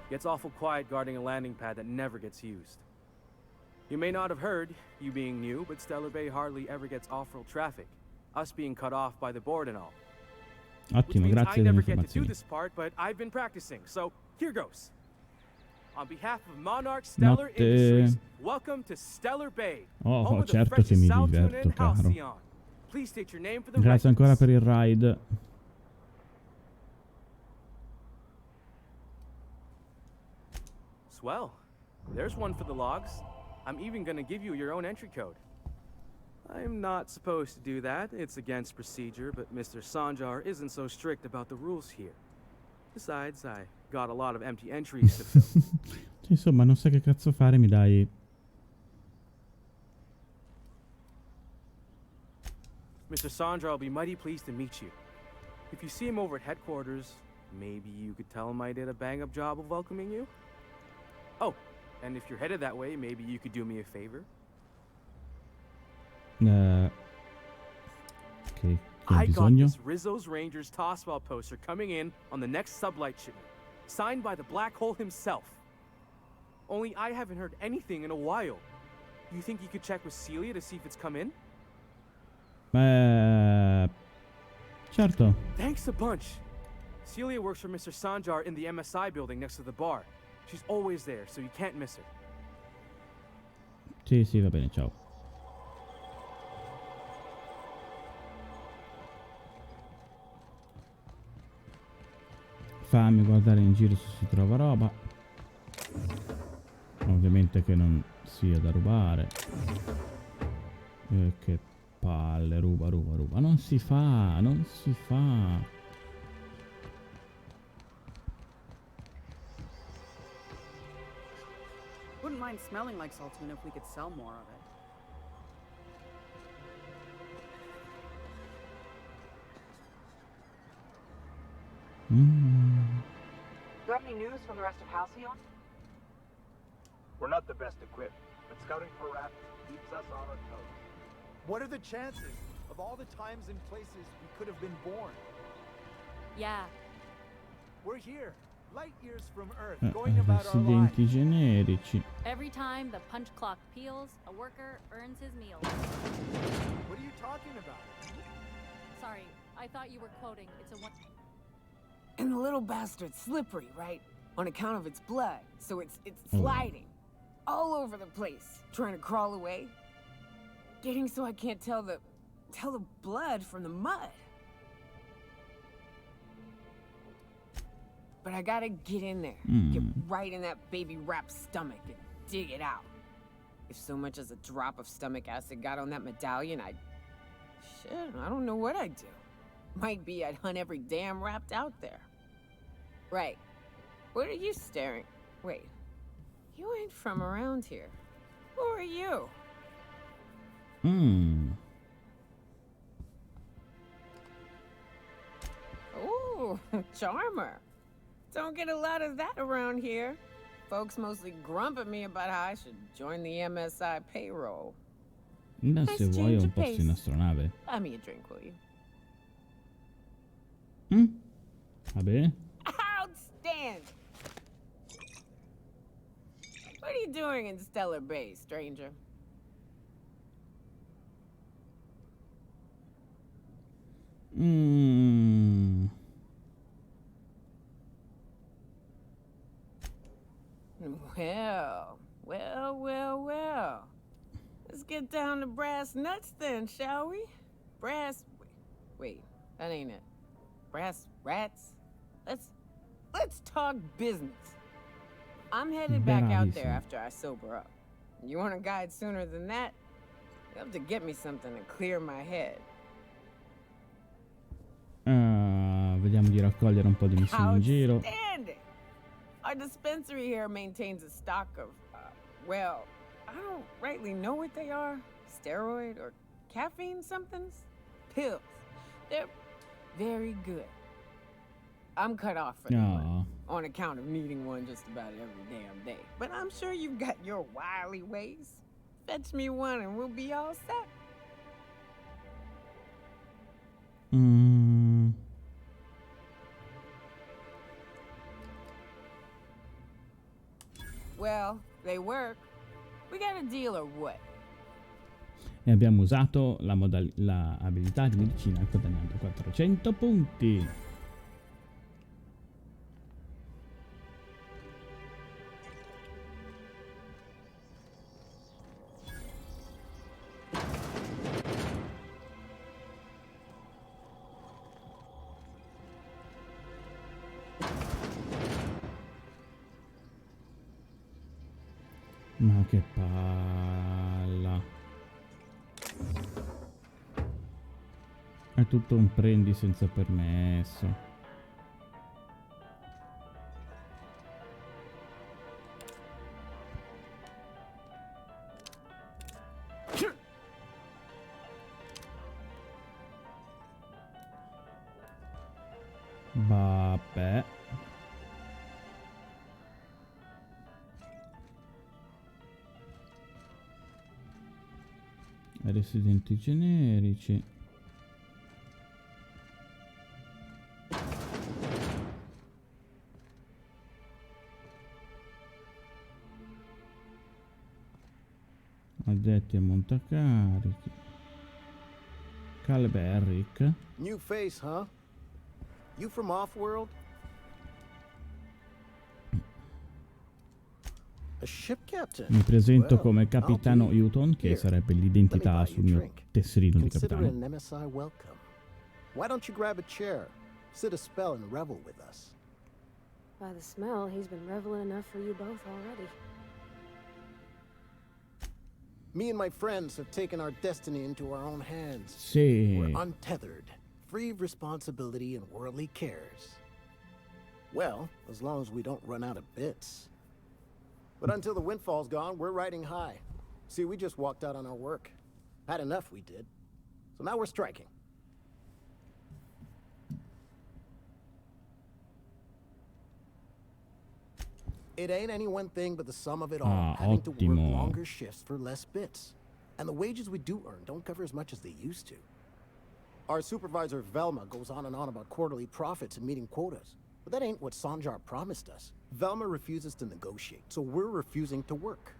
Gets awful quiet guarding a landing pad that never gets used. You may not have heard, you being new, but Stellar Bay hardly ever gets off-world traffic. Us being cut off by the board and all. Ottimo, grazie delle delle informazioni. I never get to do informazioni. this part, but I've been practicing, so here goes. On behalf of Monarch Stellar Industries, welcome to Stellar Bay. Oh, certo che mi diverto, caro. Please state your name for the Grazie ancora records. per il ride. Swell. There's one for the logs. I'm even gonna give you your own entry code. I'm not supposed to do that. It's against procedure, but Mr. Sanjar isn't so strict about the rules here. Besides, I got a lot of empty entries to fill. Insomma, non sai che cazzo fare, mi dai Mr. Sandra will be mighty pleased to meet you. If you see him over at headquarters, maybe you could tell him I did a bang-up job of welcoming you? Oh, and if you're headed that way, maybe you could do me a favor? Che I got bisogno? this Rizzo's Rangers Tosswell poster coming in on the next sublight shipment, signed by the Black Hole himself. Only I haven't heard anything in a while. You think you could check with Celia to see if it's come in? Certo. Thanks a bunch. Celia works for Mr. Sanjar in the MSI building next to the bar. She's always there, so you can't miss her. Sì, va bene, ciao. Fammi guardare in giro se si trova roba. Ovviamente che non sia da rubare. Che palle, ruba. Non si fa. Wouldn't mind smelling like Saltuna if we could sell more of it. Got any news from the rest of Halcyon? We're not the best equipped, but scouting for rats keeps us on our toes. What are the chances of all the times and places we could have been born? Yeah. We're here, light years from Earth, going about our lives. Residenti generici. Every time the punch clock peals, a worker earns his meal. What are you talking about? Sorry, I thought you were quoting. It's a one. And the little bastard's slippery, right? On account of its blood. So it's sliding all over the place, trying to crawl away. Getting so I can't tell the blood from the mud. But I gotta get in there, get right in that baby rap's stomach and dig it out. If so much as a drop of stomach acid got on that medallion, I don't know what I'd do. Might be I'd hunt every damn rapt out there. Right. What are you staring? Wait. You ain't from around here. Who are you? Ooh, charmer. Don't get a lot of that around here. Folks mostly grump at me about how I should join the MSI payroll. Beh, se vuoi un posto in astronave. Buy me a drink, will you? Va bene. Outstanding! What are you doing in Stellar Bay, stranger? Well. Let's get down to brass nuts then, shall we? Wait, that ain't it. Brass rats? Let's talk business. I'm headed back out there after I sober up. You want a guide sooner than that? You'll have to get me something to clear my head. Vediamo di raccogliere un po' di missioni in giro. Outstanding! Our dispensary here maintains a stock of, well, I don't rightly know what they are. Steroid or caffeine somethings? Pills. They're very good. I'm cut off for them on account of needing one just about every damn day. But I'm sure you've got your wily ways. Fetch me one and we'll be all set. Well, they work. We got a deal or what? E abbiamo usato la abilità di medicina guadagnando 400 punti. Ma che palla. È tutto un prendi senza permesso. Vabbè. Residenti generici. Addetti a montacarichi. Caleb Eric. New face, huh? You from off-world? A ship captain? Mi presento Well, come capitano I'll do. Houghton, che Here, sarebbe let me l'identità buy you sul a mio drink. tesserino di Consider capitano. it an MSI welcome. Why don't you grab a chair, sit a spell, and revel with us? By the smell, he's been reveling enough for you both already. Me and my friends have taken our destiny into our own hands. Sì. We're untethered, free of responsibility and worldly cares. Well, as long as we don't run out of bits. But until the windfall's gone, we're riding high. See, we just walked out on our work. Had enough, we did. So now we're striking. It ain't any one thing but the sum of it all, having to work ottimo. longer shifts for less bits. And the wages we do earn don't cover as much as they used to. Our supervisor, Velma, goes on and on about quarterly profits and meeting quotas. But that ain't what Sanjar promised us. Velma refuses to negotiate, so we're refusing to work.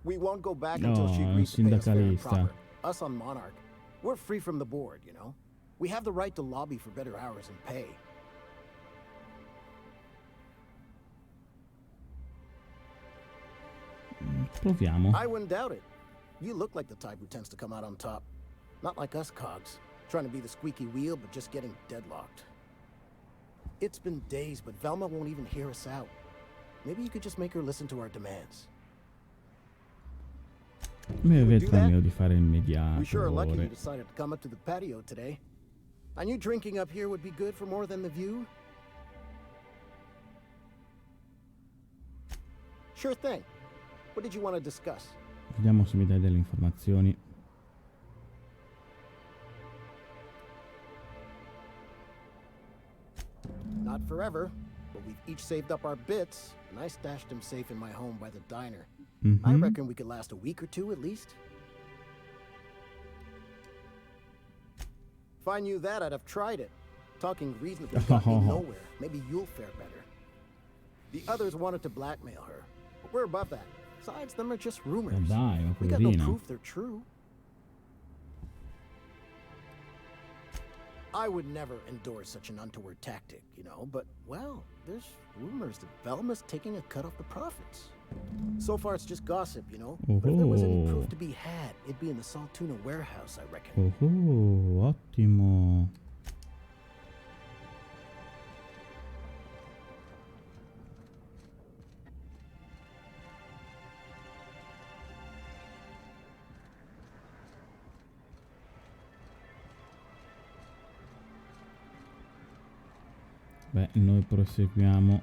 We won't go back until she agrees to pay us fair and proper. Us on Monarch. We're free from the board, you know? We have the right to lobby for better hours and pay. Proviamo. I wouldn't doubt it. You look like the type who tends to come out on top. Not like us cogs, trying to be the squeaky wheel but just getting deadlocked. It's been days, but Velma won't even hear us out. Maybe you could just make her listen to our demands. Mi avete di fare il We sure are lucky you mediatore. decided to come up to the patio today. I knew drinking up here would be good for more than the view. Sure thing. What did you want to discuss? Vediamo se mi dai delle informazioni. Not forever, but we've each saved up our bits, and I stashed them safe in my home by the diner. I reckon we could last a week or two at least. If I knew that, I'd have tried it. Talking reasonably got me nowhere. Maybe you'll fare better. The others wanted to blackmail her, but we're above that. Besides, them are just rumors. Dai, ma We got no poverina. proof they're true. I would never endorse such an untoward tactic, you know, but, well, there's rumors that Velma's taking a cut off the profits. So far, it's just gossip, you know. But if there was any proof to be had, it'd be in the salt tuna warehouse, I reckon. Oh, ottimo. Beh, noi proseguiamo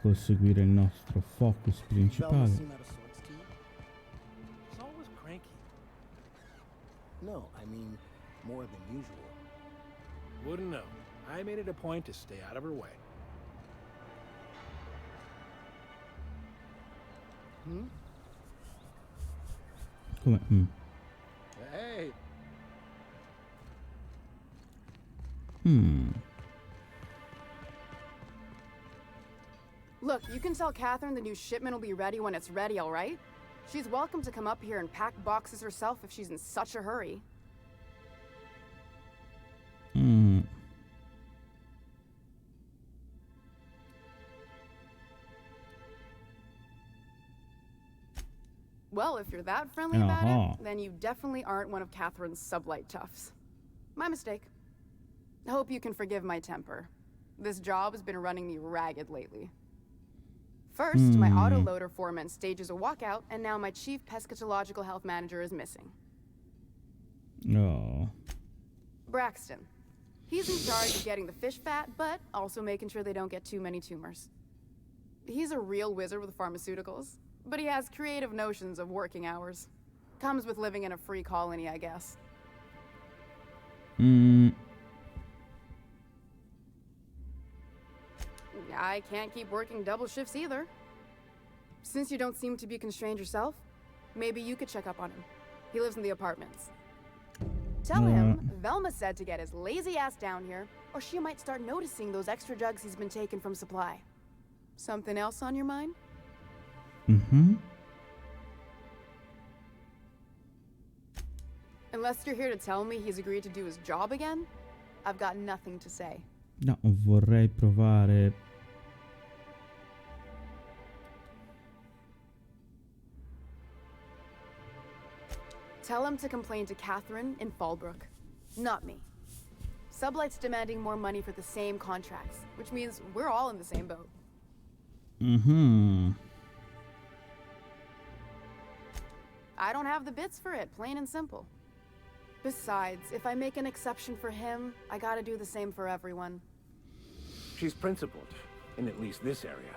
col seguire il nostro focus Velma principale. seen at a swords key? He's always cranky. No, I mean, more than usual. Wouldn't know. I made it a point to stay out of her way. Come? Hey, Look, you can tell Catherine the new shipment will be ready when it's ready, all right? She's welcome to come up here and pack boxes herself if she's in such a hurry. Well, if you're that friendly about it, then you definitely aren't one of Catherine's sublight toughs. My mistake. Hope you can forgive my temper. This job has been running me ragged lately. First, my autoloader foreman stages a walkout, and now my chief pescatological health manager is missing. Oh. Braxton. He's in charge of getting the fish fat, but also making sure they don't get too many tumors. He's a real wizard with pharmaceuticals, but he has creative notions of working hours. Comes with living in a free colony, I guess. I can't keep working double shifts either. Since you don't seem to be constrained yourself, maybe you could check up on him. He lives in the apartments. Tell him Velma said to get his lazy ass down here, or she might start noticing those extra drugs he's been taking from supply. Something else on your mind? Unless you're here to tell me he's agreed to do his job again, I've got nothing to say. No, vorrei provare. Tell him to complain to Catherine in Fallbrook, not me. Sublight's demanding more money for the same contracts, which means we're all in the same boat. I don't have the bits for it, plain and simple. Besides, if I make an exception for him, I gotta do the same for everyone. She's principled, in at least this area.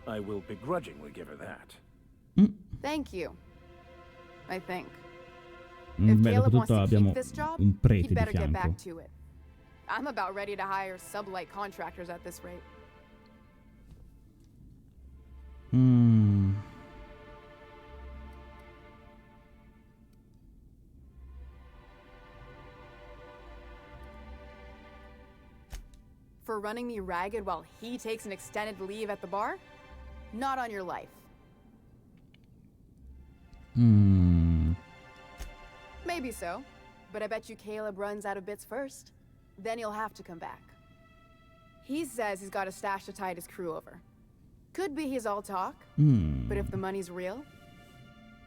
I will begrudgingly give her that. Thank you. I think. If Caleb wants to keep this job, he better get back to it. I'm about ready to hire sublight contractors at this rate. For running me ragged while he takes an extended leave at the bar? Not on your life. Maybe so, but I bet you Caleb runs out of bits first. Then he'll have to come back. He says he's got a stash to tide his crew over. Could be he's all talk, but if the money's real,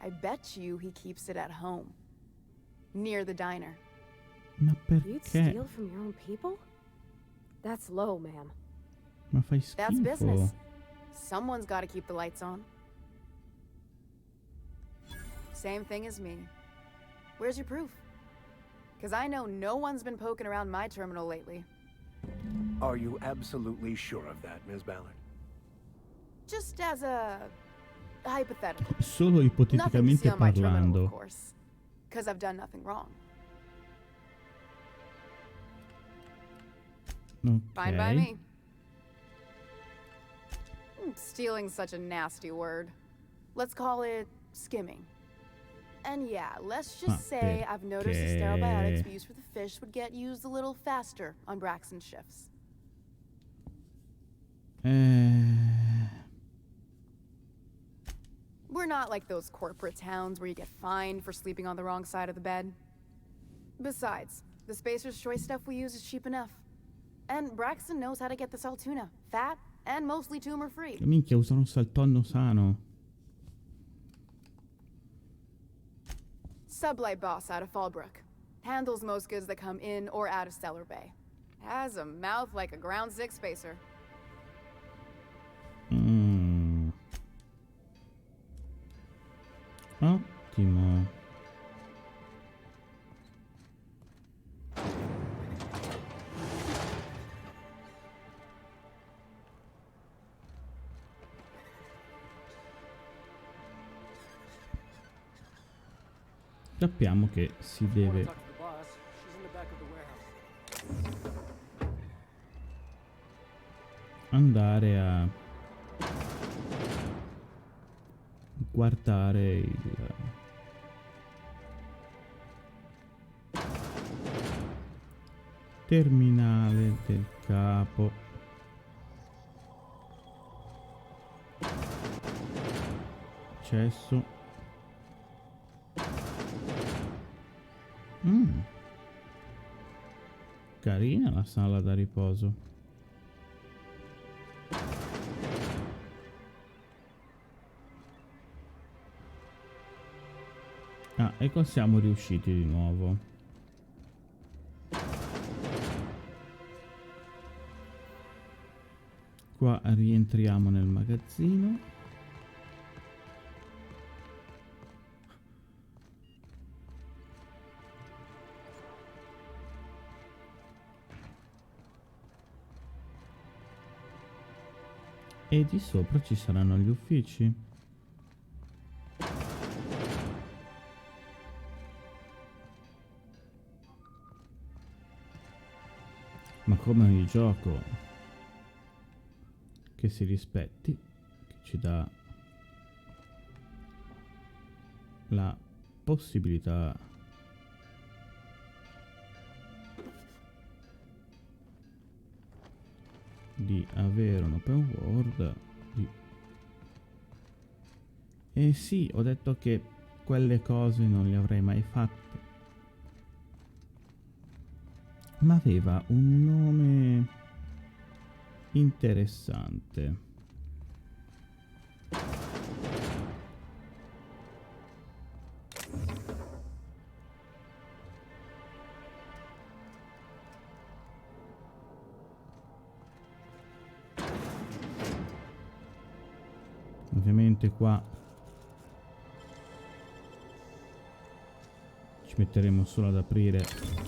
I bet you he keeps it at home. Near the diner. Ma You'd perché? steal from your own people? That's low, ma'am. Ma fai schifo. That's business. Someone's got to keep the lights on. Same thing as me. Where's your proof? Because I know no one's been poking around my terminal lately. Are you absolutely sure of that, Ms. Ballard? Just as a hypothetical. Solo Nothing to see ipoteticamente on my terminal, parlando. of course. Because I've done nothing wrong. Fine by me. Stealing's such a nasty word. Let's call it skimming. And yeah, let's just say I've noticed the sterile biotics we use for the fish would get used a little faster on Braxton's shifts. We're not like those corporate towns where you get fined for sleeping on the wrong side of the bed. Besides, the Spacer's Choice stuff we use is cheap enough. And Braxton knows how to get the Saltuna, fat and mostly tumor-free. Minchia, usano un saltonno sano. Sublight boss out of Fallbrook. Handles most goods that come in or out of Stellar Bay. Has a mouth like a ground six spacer. Ottimo. Sappiamo che si deve andare a guardare il terminale del capo. Accesso. Carina la sala da riposo. Ah, e qua siamo riusciti di nuovo. Qua rientriamo nel magazzino. E di sopra ci saranno gli uffici. ma come ogni gioco che si rispetti, che ci dà la possibilità di avere un open world e sì, ho detto che quelle cose non le avrei mai fatte, ma aveva un nome interessante. Ovviamente qua ci metteremo solo ad aprire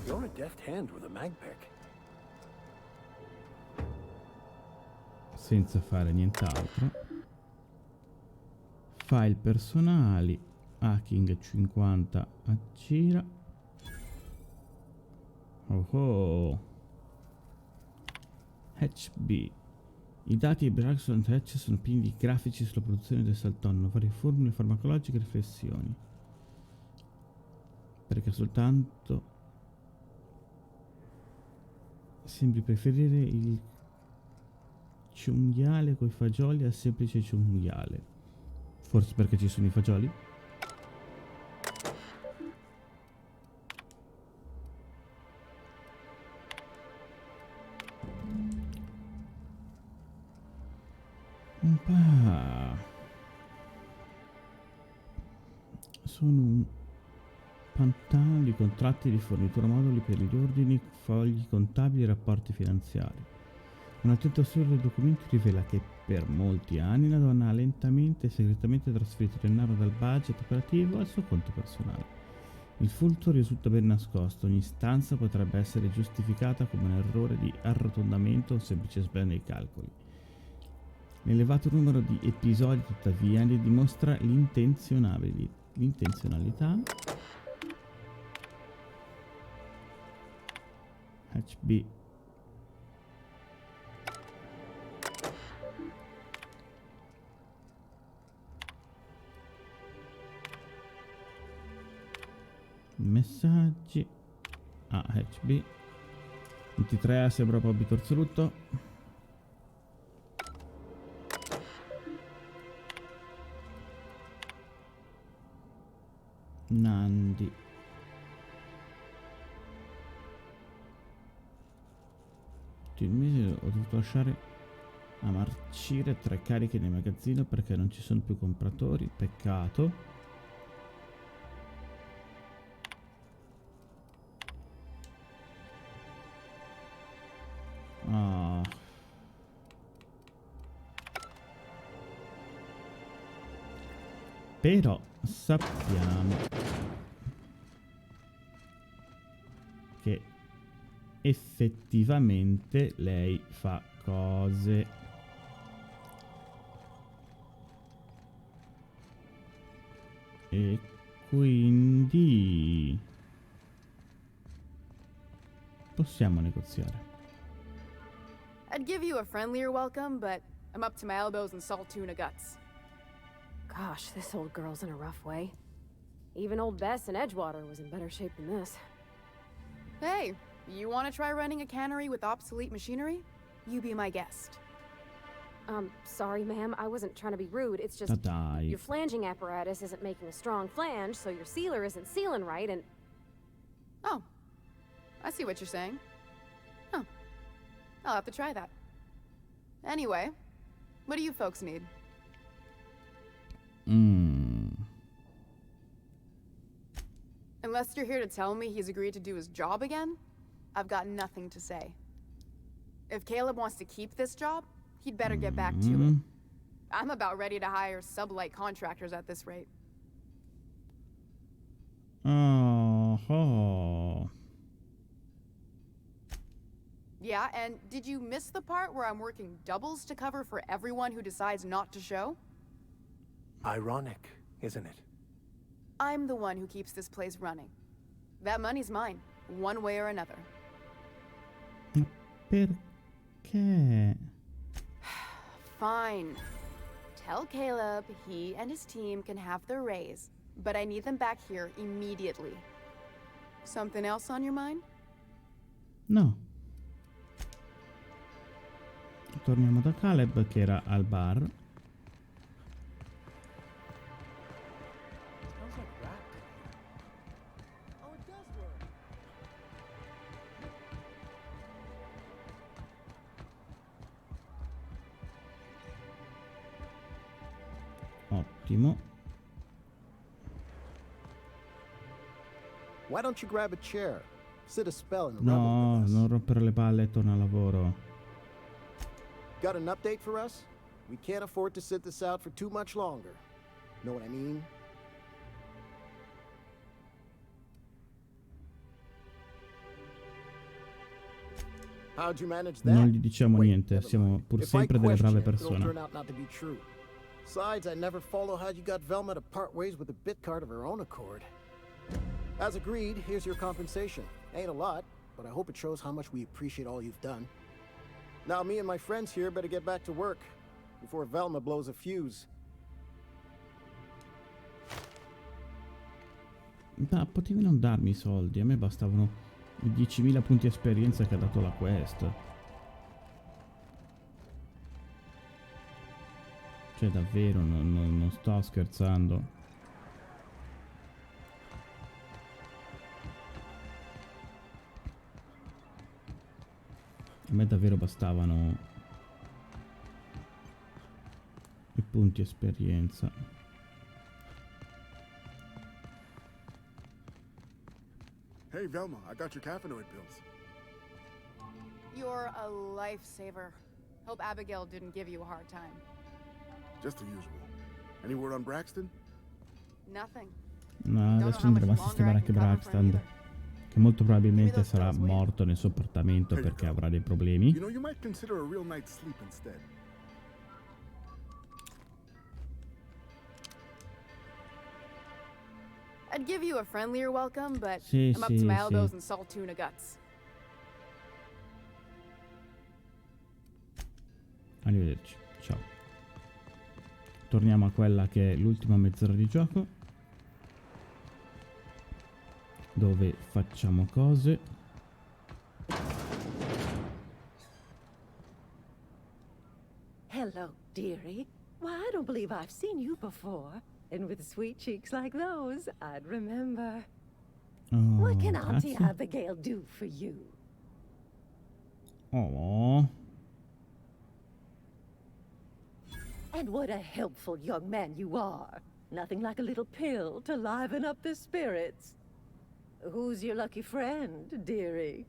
You're a deft hand with a magpick. senza fare nient'altro. File personali, hacking 50 aggira. Oh. HB. I dati di Braxton Hatch sono pieni di grafici sulla produzione del saltonno, varie formule farmacologiche e riflessioni. Perché soltanto sembri preferire il ciunghiale coi fagioli al semplice ciunghiale. Forse perché ci sono i fagioli? Un po'. Sono un pantano di contratti di fornitura moduli per gli ordini, fogli contabili e rapporti finanziari. Un attento studio dei documenti rivela che per molti anni la donna ha lentamente e segretamente trasferito denaro dal budget operativo al suo conto personale. Il furto risulta ben nascosto, ogni istanza potrebbe essere giustificata come un errore di arrotondamento o un semplice sbaglio nei calcoli. L'elevato numero di episodi, tuttavia, ne dimostra l'intenzionalità. HB. Messaggi. HB. 23A sembra un po' bitorzolutto. Nandi. Il mese ho dovuto lasciare a marcire 3 cariche nel magazzino perché non ci sono più compratori. Peccato. Ah. Però sappiamo che effettivamente lei fa cose. E quindi possiamo negoziare. I'd give you a friendlier welcome, but I'm up to my elbows in salt tuna guts. Gosh, this old girl's in a rough way. Even old Bess in Edgewater was in better shape than this. Hey, you want to try running a cannery with obsolete machinery? You be my guest. Sorry, ma'am. I wasn't trying to be rude. It's just your flanging apparatus isn't making a strong flange, so your sealer isn't sealing right, and... Oh, I see what you're saying. Huh. I'll have to try that. Anyway, what do you folks need? Unless you're here to tell me he's agreed to do his job again, I've got nothing to say. If Caleb wants to keep this job, he'd better get back to it. I'm about ready to hire sublight contractors at this rate. Yeah, and did you miss the part where I'm working doubles to cover for everyone who decides not to show? Ironic, isn't it? I'm the one who keeps this place running. That money's mine, one way or another. perché? Fine. Tell Caleb he and his team can have their raise, but I need them back here immediately. Something else on your mind? No. Torniamo da Caleb che era al bar. Ottimo. Why don't you grab a chair? Sit a spell and No, non rompere le palle e torna al lavoro. Got an update for us? We can't afford to sit this out for too much longer. Know what I mean? How'd you manage that? Non gli diciamo niente, siamo pur sempre delle brave persone. Besides, I never follow how you got Velma to part ways with a bit card of her own accord. As agreed, here's your compensation. Ain't a lot, but I hope it shows how much we appreciate all you've done. Now me and my friends here better get back to work before Velma blows a fuse. Ma potevi non darmi i soldi, a me bastavano i 10.000 punti esperienza che ha dato la quest. Cioè davvero, non sto scherzando. A me davvero bastavano i punti esperienza. Hey Velma, I got your caffeinoid pills. You're a lifesaver. Hope Abigail didn't give you a hard time. Just the usual. Any word on Braxton? Nothing. No, adesso andremo a sistemare anche Braxton, che molto probabilmente sarà morto nel suo appartamento perché avrà dei problemi. You know, you might consider a real night's sleep instead. I'd give you a friendlier welcome, but Sì, I'm up sì, to my sì. elbows in salt tuna guts. Arrivederci, ciao. Torniamo a quella che è l'ultima mezz'ora di gioco, dove facciamo cose. Hello, dearie. Why, I don't believe I've seen you before. And with sweet cheeks like those, I'd remember. Oh, What can Auntie grazie. Abigail do for you? Oh, And what a helpful young man you are. Nothing like a little pill to liven up the spirits. Who's your lucky friend, dearie?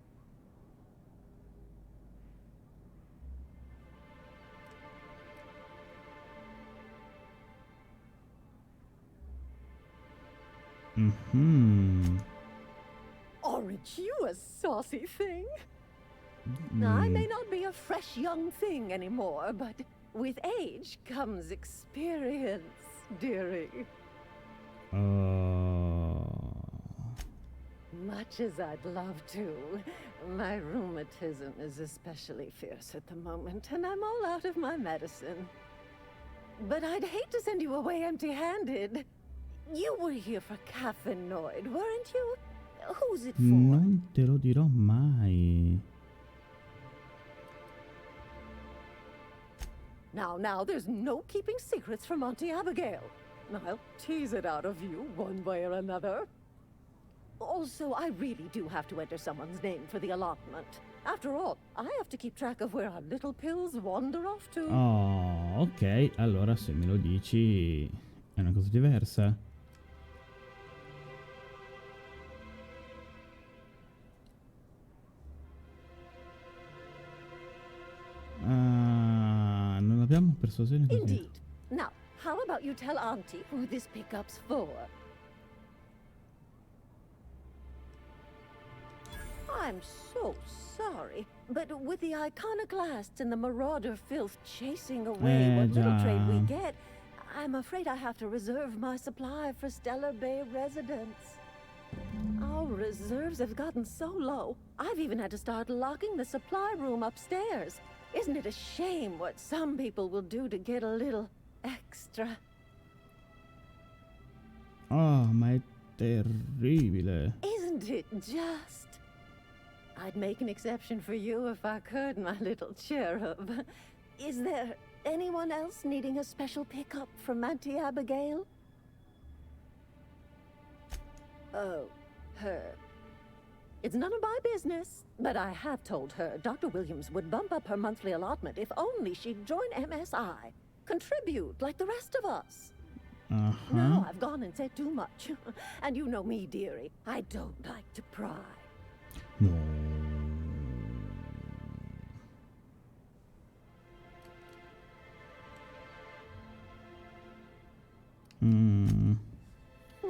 Aren't you a saucy thing? I may not be a fresh young thing anymore, but with age comes experience, dearie. Much as I'd love to, my rheumatism is especially fierce at the moment, and I'm all out of my medicine. But I'd hate to send you away empty-handed. You were here for caffeinoid, weren't you? Who's it for? non te lo dirò mai. Now, there's no keeping secrets from Auntie Abigail. I'll tease it out of you one way or another. Also, I really do have to enter someone's name for the allotment. After all, I have to keep track of where our little pills wander off to. Oh, ok, allora se me lo dici è una cosa diversa. Non abbiamo persuasione così. Indeed. Now, how about you tell Auntie who this pickup's for? I'm so sorry, but with the iconoclasts and the marauder filth chasing away what little trade we get, I'm afraid I have to reserve my supply for Stellar Bay residents. Our our reserves have gotten so low, I've even had to start locking the supply room upstairs. Isn't it a shame what some people will do to get a little extra? Ah, ma è terribile. Isn't it just? I'd make an exception for you if I could, my little cherub. Is there anyone else needing a special pickup from Auntie Abigail? Oh, her. It's none of my business, but I have told her Dr. Williams would bump up her monthly allotment if only she'd join MSI. Contribute like the rest of us. Now I've gone and said too much. And you know me, dearie. I don't like to pry. No.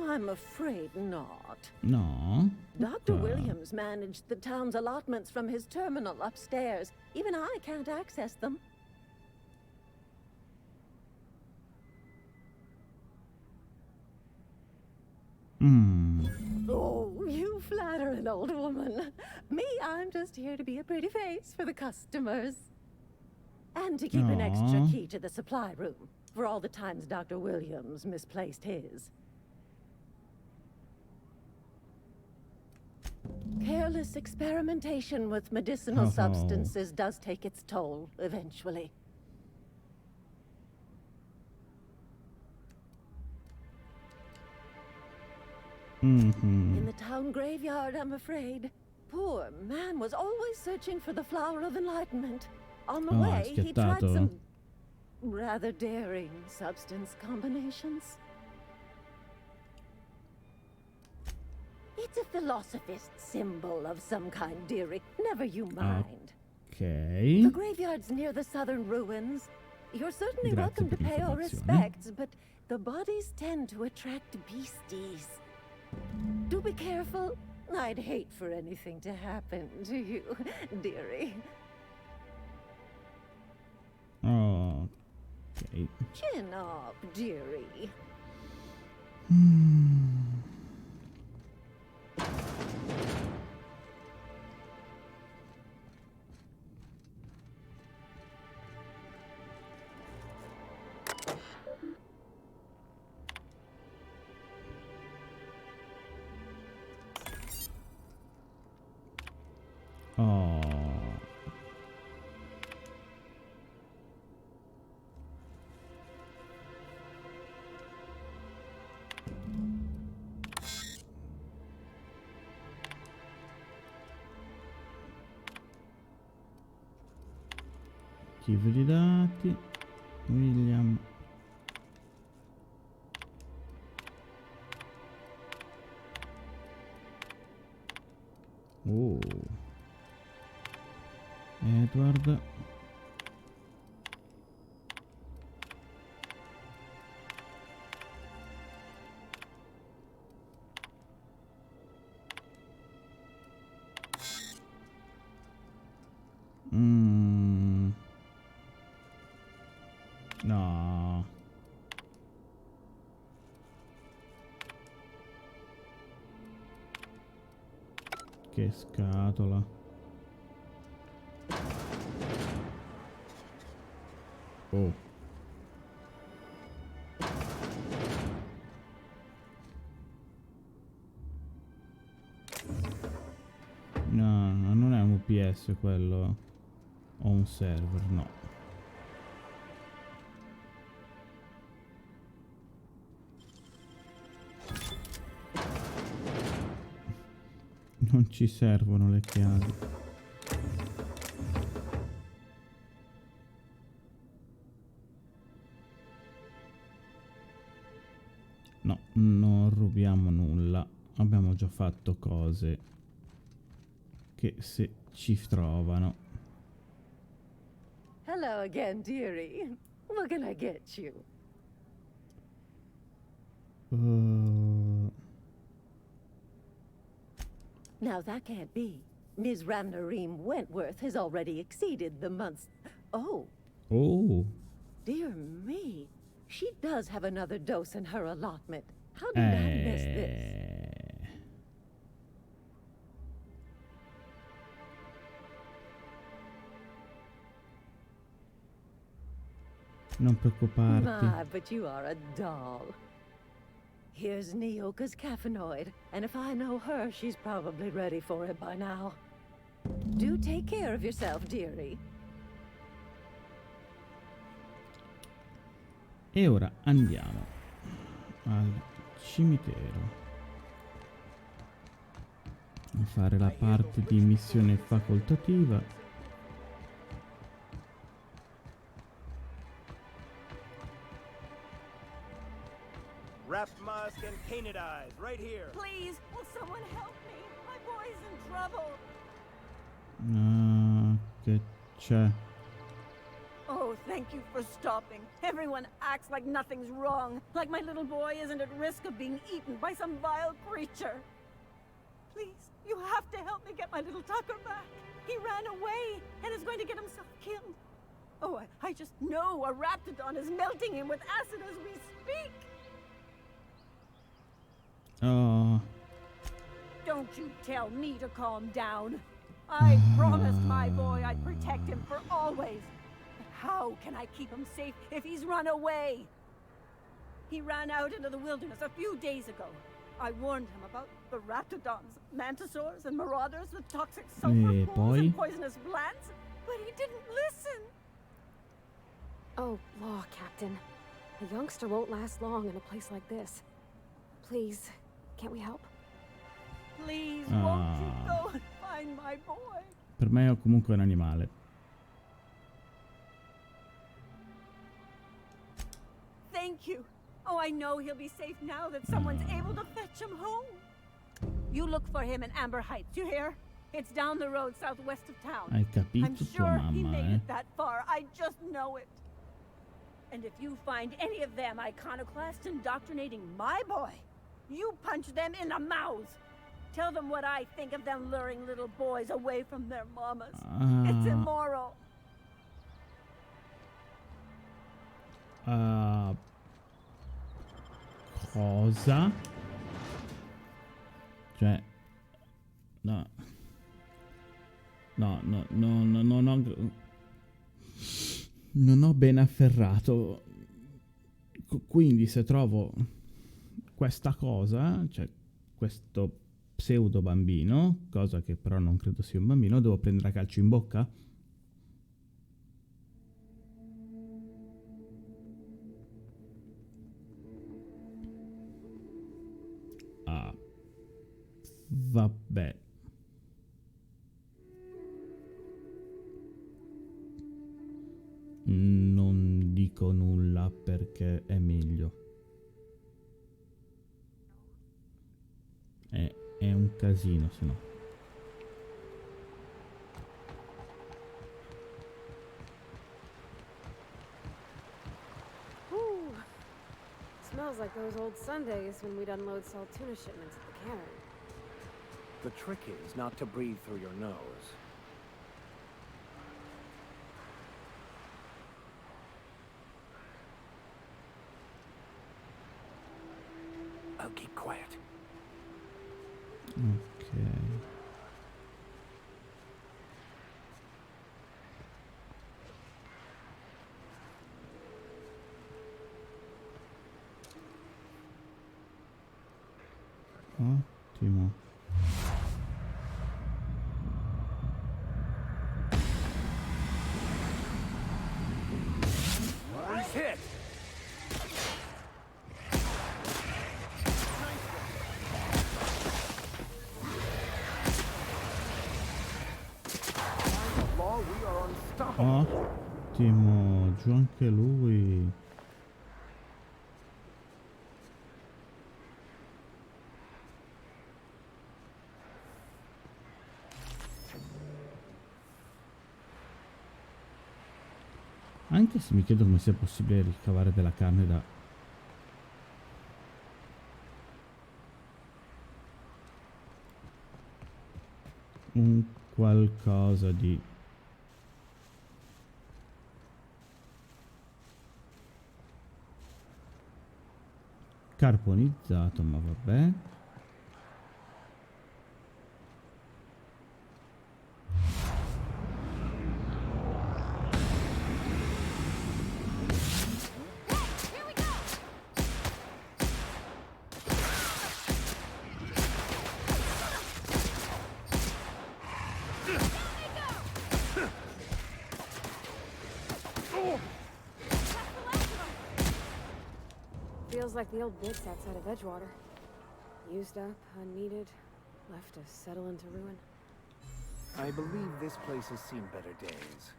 I'm afraid not. No. Dr. Williams managed the town's allotments from his terminal upstairs. Even I can't access them. Oh, you flatter an old woman. Me, I'm just here to be a pretty face for the customers. And to keep an extra key to the supply room for all the times Dr. Williams misplaced his. Careless experimentation with medicinal substances does take its toll eventually. In the town graveyard, I'm afraid. Poor man was always searching for the flower of enlightenment. On the way, he tried some rather daring substance combinations. It's a philosophist symbol of some kind, dearie. Never you mind. Okay. The graveyard's near the southern ruins. You're certainly welcome to pay our respects, but the bodies tend to attract beasties. Do be careful. I'd hate for anything to happen to you, dearie. Okay. Chin up, dearie. Archivi di dati. William. Oh. Edward. No. Che scatola. Oh. No, non è un UPS quello. O un server, no. Non ci servono le chiavi. No, non rubiamo nulla. Abbiamo già fatto cose che se ci trovano. Hello again, dearie. What can I get you? Now that can't be. Ms. Ramnareem Wentworth has already exceeded the month's... Oh. Oh. Dear me. She does have another dose in her allotment. How did I miss this? Non preoccuparti. My, but you are a doll. Here's Nyoka's caffeinoid, and if I know her, she's probably ready for it by now. Do take care of yourself, dearie. E ora andiamo al cimitero a fare la parte di missione facoltativa. Wrapped musk and painted eyes, right here. Please, will someone help me? My boy's in trouble. Che c'è? Oh, thank you for stopping. Everyone acts like nothing's wrong, like my little boy isn't at risk of being eaten by some vile creature. Please, you have to help me get my little Tucker back. He ran away and is going to get himself killed. Oh, I just know a raptidon is melting him with acid as we speak. Oh. Don't you tell me to calm down. I promised my boy I'd protect him for always. But how can I keep him safe if he's run away? He ran out into the wilderness a few days ago. I warned him about the raptidons, mantisaurs, and marauders with toxic sulfur pools and poisonous plants, but he didn't listen. Oh, law, Captain. A youngster won't last long in a place like this. Please, can't we help? Please, won't you go and find my boy? Per me è comunque un animale. Thank you. Oh, I know he'll be safe now that someone's able to fetch him home. You look for him in Amber Heights, you hear? It's down the road southwest of town. Hai capito I'm tua sure he mamma, made it that far. I just know it. And if you find any of them iconoclasts indoctrinating my boy, you punch them in the mouths. Tell them what I think of them luring little boys away from their mamas. It's immoral. Cosa? Cioè, no, non ho ben afferrato. Quindi se trovo questa cosa, cioè questo pseudo bambino, cosa che però non credo sia un bambino, devo prendere a calcio in bocca? Vabbè. Non dico nulla perché è meglio. È un casino, se no. Smells like those old Sundays when we'd unload salt tuna shipments at the cannery. The trick is not to breathe through your nose. I'll keep quiet. Ok. Ottimo. He's hit. Ottimo, giù anche lui. Anche se mi chiedo come sia possibile ricavare della carne da... un qualcosa di... carbonizzato, ma vabbè. Feels like the old bits outside of Edgewater. Used up, unneeded, left to settle into ruin. I believe this place has seen better days.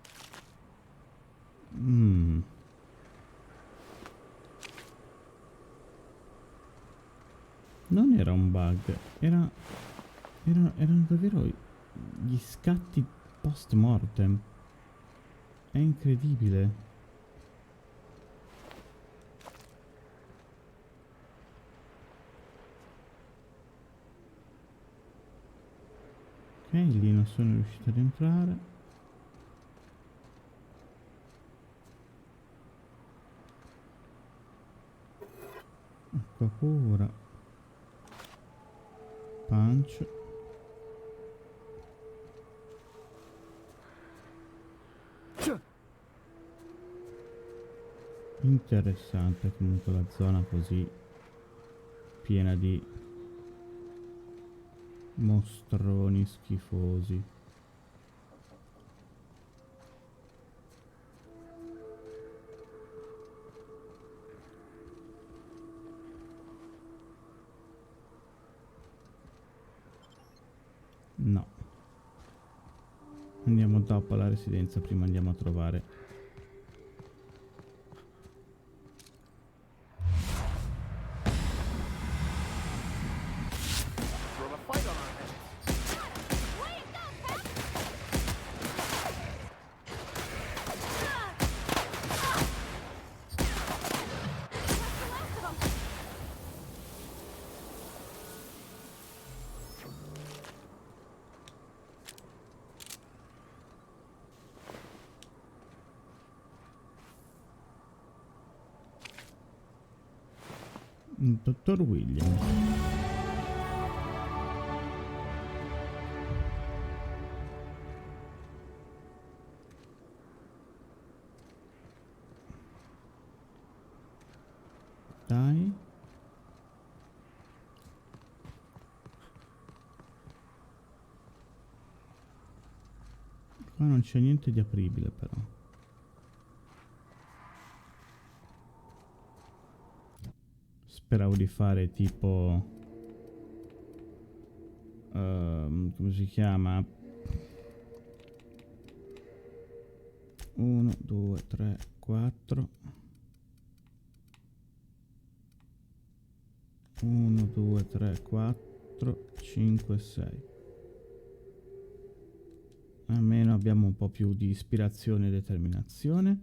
Non era un bug, erano davvero gli scatti post mortem. È incredibile. Ok, lì non sono riuscito ad entrare. Qua pure. Punch. Interessante comunque la zona così piena di mostroni schifosi. No. Andiamo dopo alla residenza, prima andiamo a trovare il dottor Williams. Dai. Qua non c'è niente di apribile però. Speravo di fare tipo come si chiama? 1, 2, 3, 4. 1, 2, 3, 4, 5, 6. Almeno abbiamo un po' più di ispirazione e determinazione.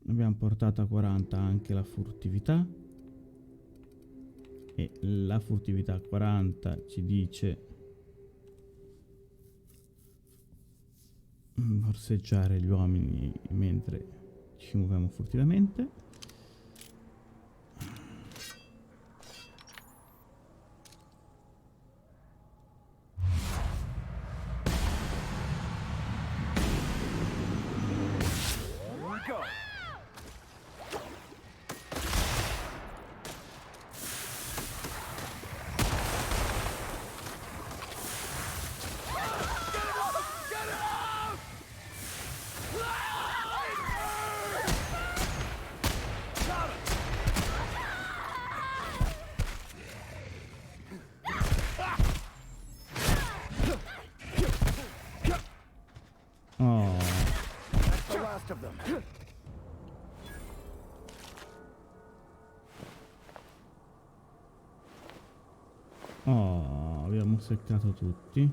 Abbiamo portato a 40 anche la furtività. E la furtività 40 ci dice borseggiare gli uomini mentre ci muoviamo furtivamente. Oh, abbiamo seccato tutti.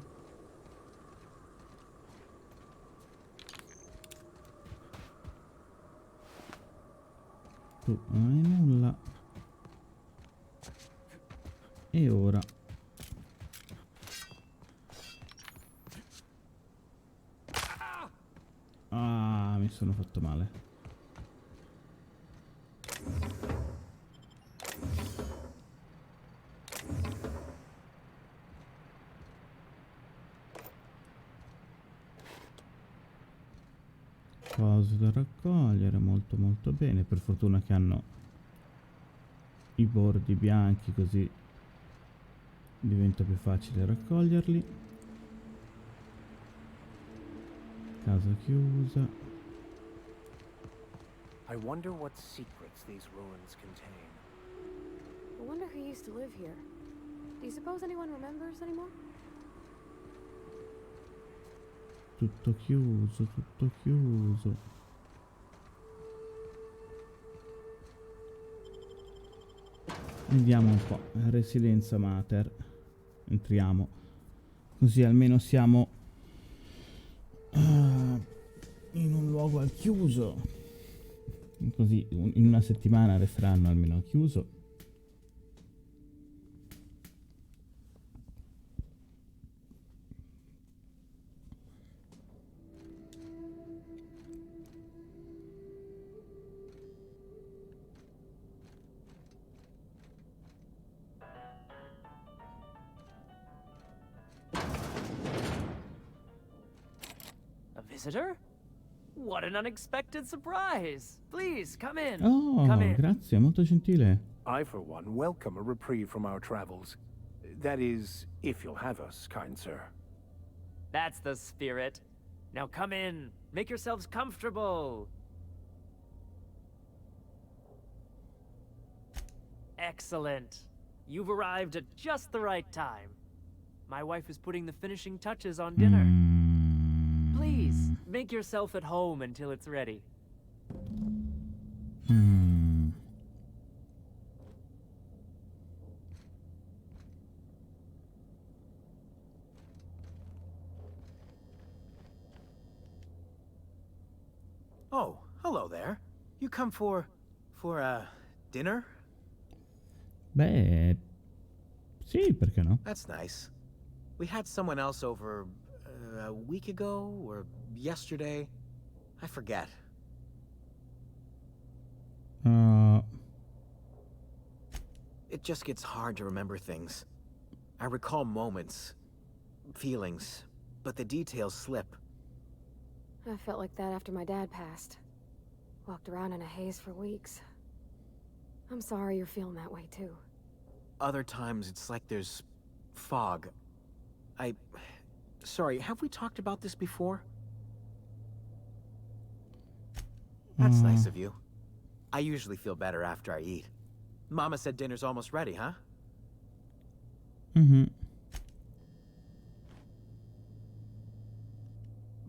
Tu non hai nulla. E ora mi sono fatto male. Cose da raccogliere, molto molto bene. Per fortuna che hanno i bordi bianchi, così diventa più facile raccoglierli. Casa chiusa. I wonder what secrets these ruins contain. I wonder who used to live here. Do you suppose anyone remembers anymore? Tutto chiuso, tutto chiuso. Vediamo un po'. Residenza Mater. Entriamo. Così almeno siamo in un luogo al chiuso. Così in una settimana resteranno almeno al chiuso. Visitor? What an unexpected surprise! Please, come in. Oh, come in. Grazie, molto gentile. I, for one, welcome a reprieve from our travels. That is, if you'll have us, kind sir. That's the spirit. Now come in. Make yourselves comfortable. Excellent. You've arrived at just the right time. My wife is putting the finishing touches on dinner. Please, make yourself at home until it's ready. Oh, hello there. You come for dinner? Beh, sì, perché no? That's nice. We had someone else over a week ago or yesterday. I forget. It just gets hard to remember things. I recall moments, feelings, but the details slip. I felt like that after my dad passed. Walked around in a haze for weeks. I'm sorry you're feeling that way too. Other times it's like there's fog. Sorry, have we talked about this before? That's nice of you. I usually feel better after I eat. Mama said dinner's almost ready, huh?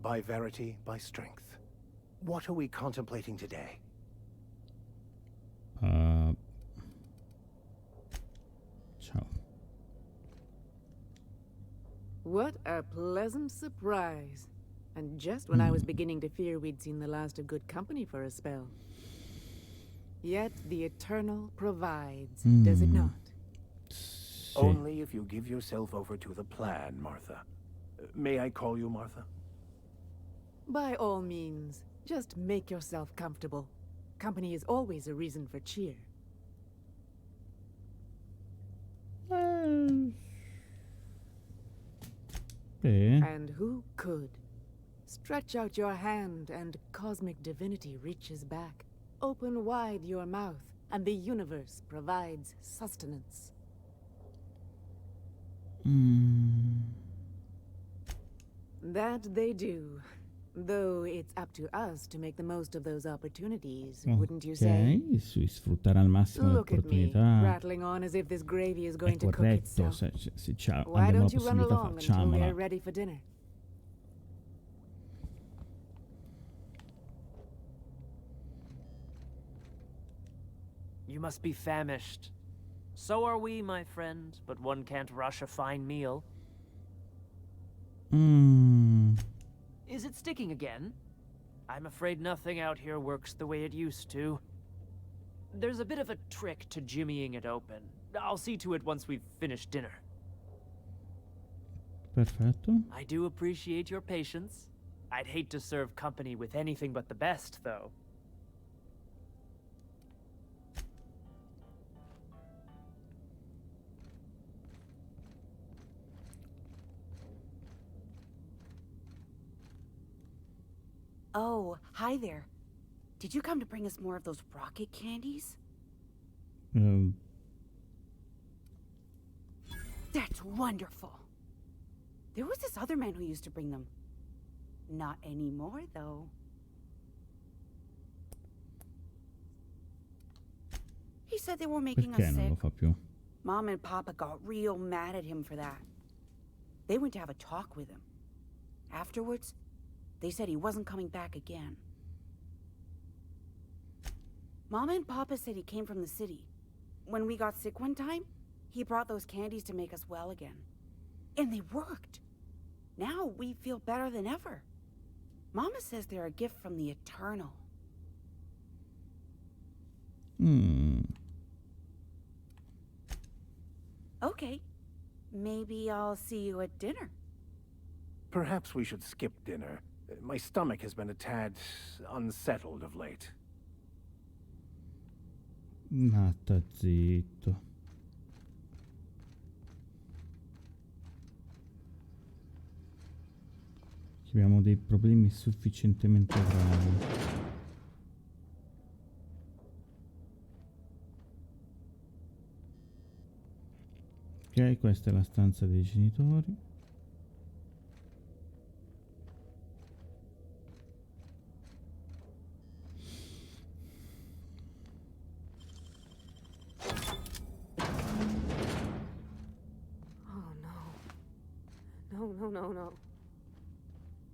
By verity, by strength. What are we contemplating today? Ciao. What a pleasant surprise. And just when I was beginning to fear we'd seen the last of good company for a spell. Yet the Eternal provides, does it not? Only if you give yourself over to the plan, Martha. May I call you Martha? By all means, just make yourself comfortable. Company is always a reason for cheer. And who could? Stretch out your hand and cosmic divinity reaches back. Open wide your mouth and the universe provides sustenance. That they do. Though it's up to us to make the most of those opportunities, wouldn't you say? Ok, sfruttare al massimo le Look at me, opportunità. rattling on as if this gravy is going È to cook corretto, itself. se abbiamo Why la don't you run possibilità along until we facciamola. are ready for dinner? You must be famished. So are we, my friend, but one can't rush a fine meal. Is it sticking again? I'm afraid nothing out here works the way it used to. There's a bit of a trick to jimmying it open. I'll see to it once we've finished dinner. Perfetto. I do appreciate your patience. I'd hate to serve company with anything but the best, though. Oh, hi there. Did you come to bring us more of those rocket candies? That's wonderful. There was this other man who used to bring them. Not anymore, though. He said they were making Perché us non lo sick. fa più? Mom and Papa got real mad at him for that. They went to have a talk with him. Afterwards, they said he wasn't coming back again. Mama and Papa said he came from the city. When we got sick one time, he brought those candies to make us well again. And they worked. Now we feel better than ever. Mama says they're a gift from the Eternal. Okay. Maybe I'll see you at dinner. Perhaps we should skip dinner. My stomach has been a tad unsettled of late. Ma sta zitto. Abbiamo dei problemi sufficientemente gravi. Ok, questa è la stanza dei genitori. Oh no. No, no, no, no.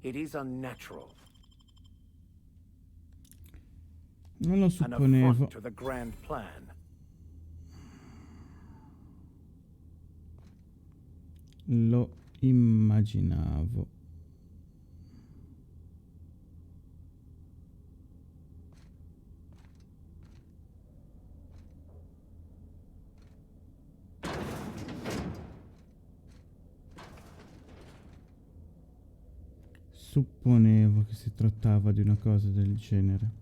It is unnatural. Non lo An supponevo. affront to the grand plan. Lo immaginavo. Supponevo che si trattava di una cosa del genere.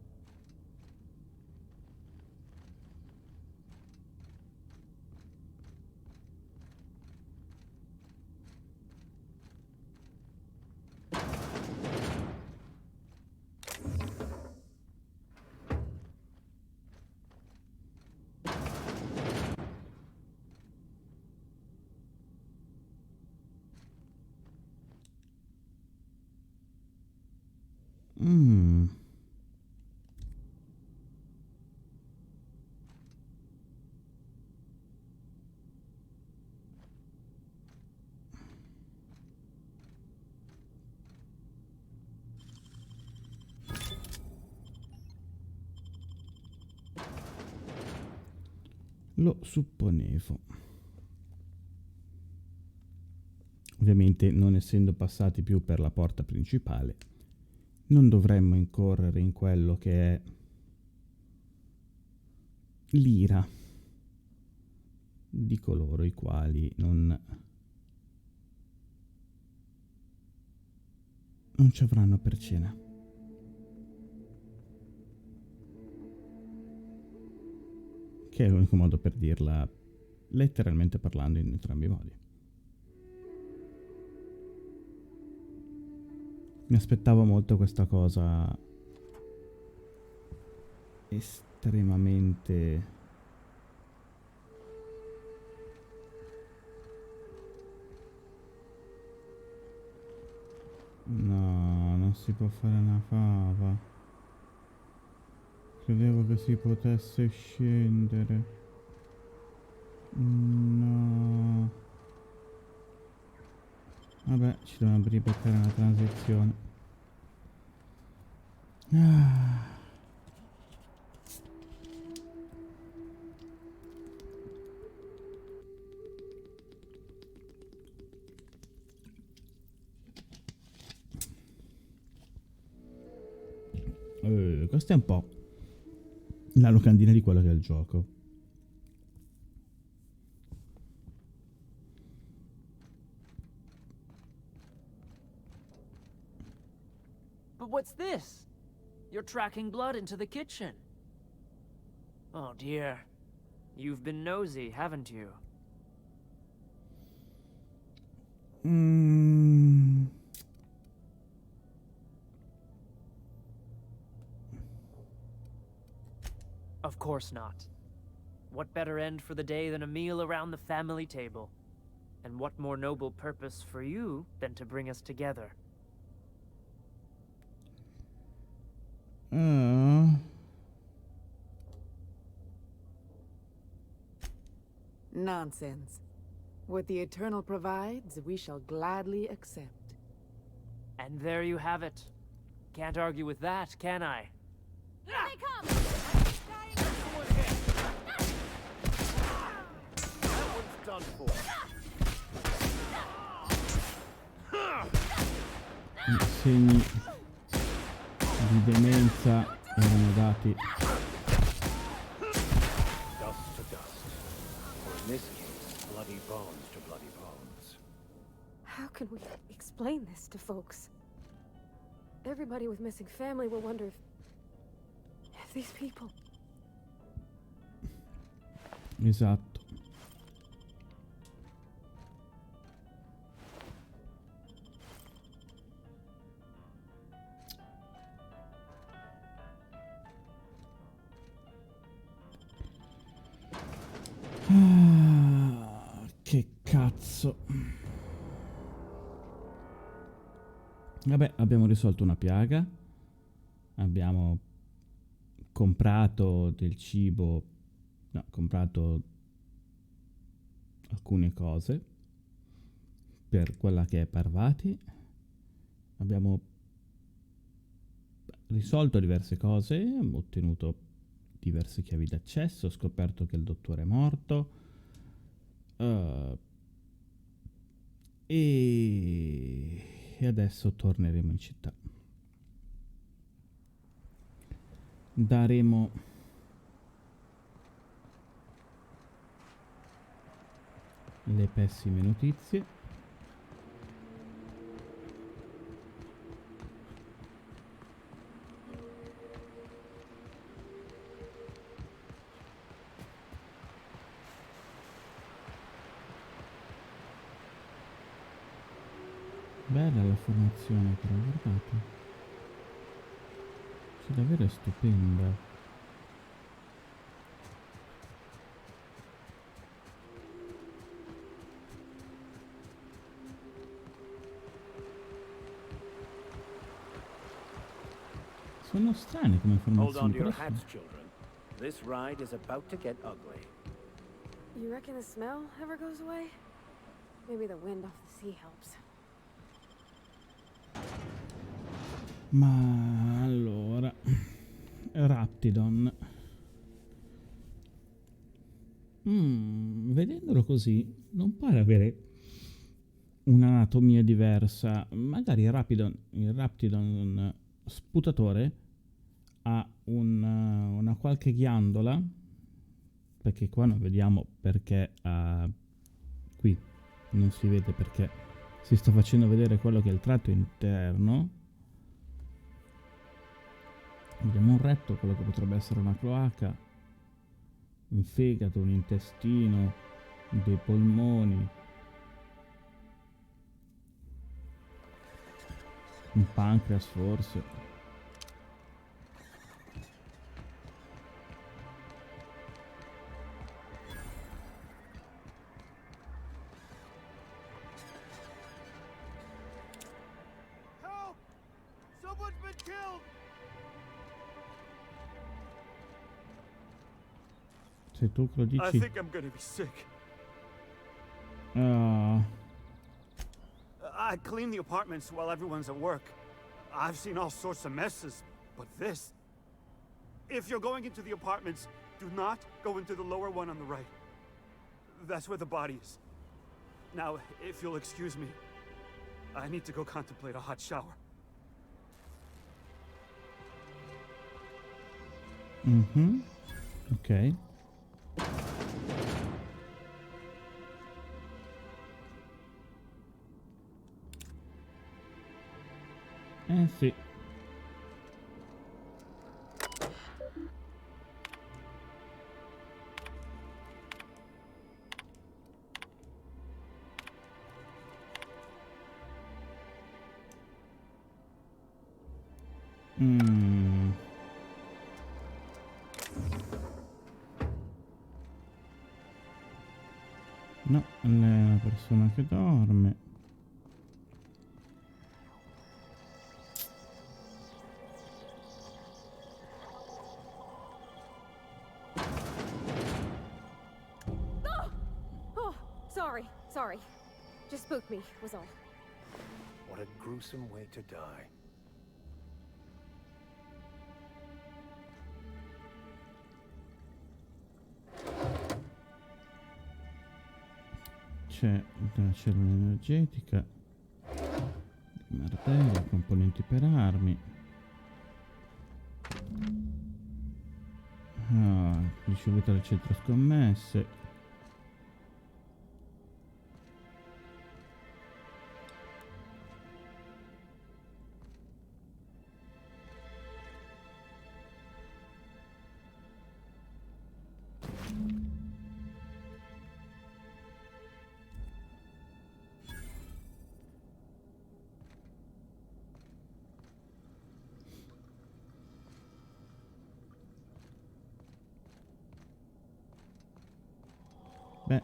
Lo supponevo. Ovviamente, non essendo passati più per la porta principale, non dovremmo incorrere in quello che è l'ira di coloro i quali non ci avranno per cena. Che è l'unico modo per dirla, letteralmente parlando, in entrambi i modi. Mi aspettavo molto questa cosa estremamente no, non si può fare una fava. Credevo che si potesse scendere. No. Vabbè, ci dobbiamo ripetere una transizione. Questa è un po' la locandina di quello che è il gioco. But what's this? You're tracking blood into the kitchen. Oh dear. You've been nosy, haven't you? Of course not. What better end for the day than a meal around the family table? And what more noble purpose for you than to bring us together? Nonsense. What the Eternal provides, we shall gladly accept. And there you have it. Can't argue with that, can I? Here they come! That one's done for. I segni di demenza erano dati. Dust to dust. Or in this case, bloody bones to bloody bones. How can we explain this to folks? Everybody with missing family will wonder if these people... Esatto. Che cazzo. Vabbè, abbiamo risolto una piaga. Abbiamo comprato del cibo. No, comprato alcune cose per quella che è Parvati. Abbiamo risolto diverse cose, abbiamo ottenuto diverse chiavi d'accesso, ho scoperto che il dottore è morto, e adesso torneremo in città. Daremo le pessime notizie. Bella la formazione però, guardate. Sì, davvero è stupenda. Sono strane come Hold on formazioni, to your però hats, children. This ride is about to get ugly. You reckon the smell ever goes away? Maybe the wind off the sea helps. Ma allora, Raptidon, vedendolo così non pare avere un'anatomia diversa. Magari il Raptidon sputatore ha una qualche ghiandola, perché qua non vediamo perché qui non si vede, perché si sta facendo vedere quello che è il tratto interno. Vediamo un retto, quello che potrebbe essere una cloaca, un fegato, un intestino, dei polmoni, un pancreas forse. Help! Someone's been killed! Se tu lo dici. I think I'm gonna be sick. I clean the apartments while everyone's at work. I've seen all sorts of messes, but this... If you're going into the apartments, do not go into the lower one on the right. That's where the body is. Now, if you'll excuse me, I need to go contemplate a hot shower. Ok. Sì. No, lei è una persona che dorme. Sorry. Just spooked me, was all. What a gruesome way to die. C'è una cellula energetica, martello, componenti per armi. Ricevuta dal centro scommesse. Beh,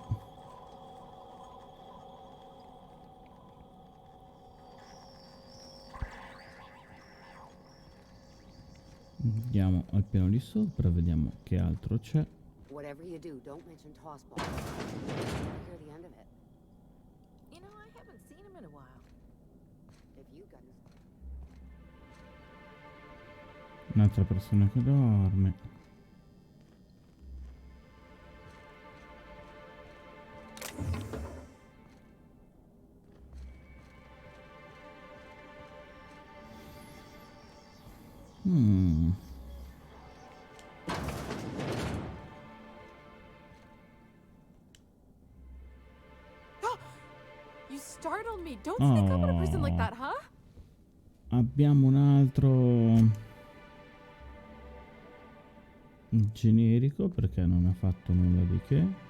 andiamo al piano di sopra, vediamo che altro c'è. Whatever you do, don't mention tossball. I'll hear the end of it. You know, I haven't seen him in a while. If you got his... Un'altra persona che dorme. You startled me. Don't sneak up on a person like that, huh? Abbiamo un altro generico perché non ha fatto nulla di che.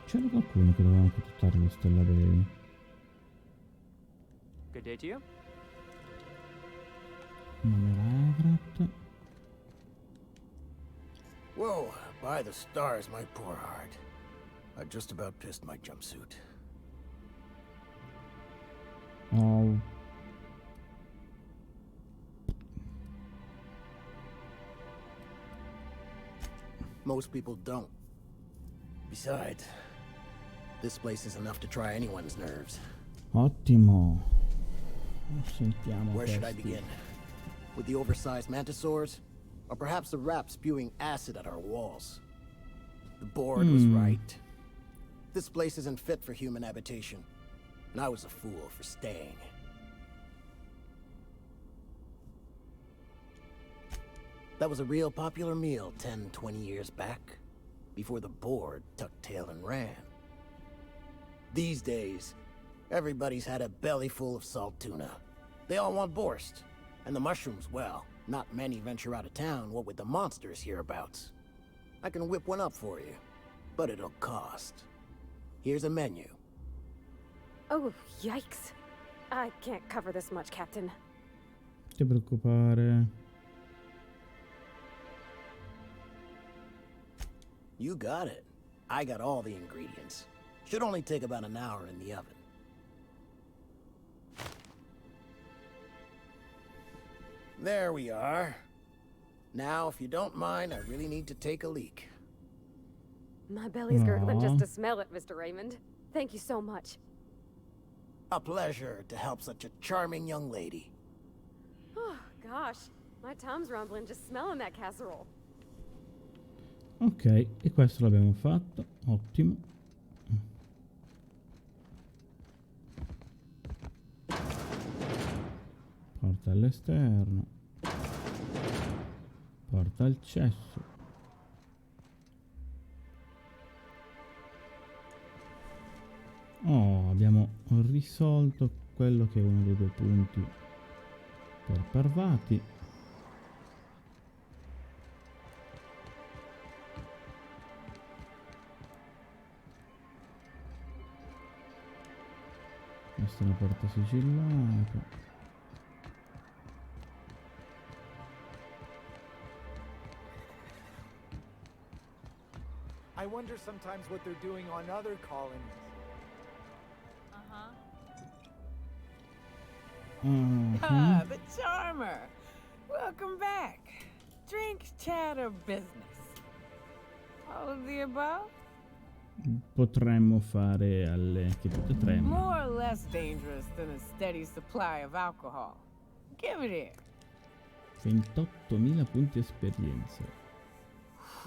C'era qualcuno che doveva contattare lo Stella Bay. Good day to you. Non era Everett. Whoa, by the stars, my poor heart. I just about pissed my jumpsuit. Oh. Most people don't. Besides, this place is enough to try anyone's nerves. Ottimo. Sentiamo Where should I questi. begin? With the oversized mantisaurs? Or perhaps the rap spewing acid at our walls? The board was right. This place isn't fit for human habitation. And I was a fool for staying. That was a real popular meal 10, 20 years back. Before the board tucked tail and ran. These days, everybody's had a belly full of salt tuna. They all want borscht. And the mushrooms, well, not many venture out of town, what with the monsters hereabouts. I can whip one up for you, but it'll cost. Here's a menu. Oh, yikes. I can't cover this much, Captain. Non ti preoccupare. You got it. I got all the ingredients. Should only take about an hour in the oven. There we are. Now, if you don't mind, I really need to take a leak. My belly's gurgling just to smell it, Mr. Raymond. Thank you so much. A pleasure to help such a charming young lady. Oh, gosh. My tum's rumbling just smelling that casserole. Ok, e questo l'abbiamo fatto. Ottimo. Porta all'esterno. Porta al cesso. Oh, abbiamo risolto quello che è uno dei due punti per Parvati. Questa è una porta sigillata. I wonder sometimes what they're doing on other colonies. Ah, the charmer. Welcome back. Drink, chat, or business? All of the above? Potremmo fare alle... che potremmo? More or less dangerous than a steady supply of alcohol. Give it here. 28.000 punti esperienza.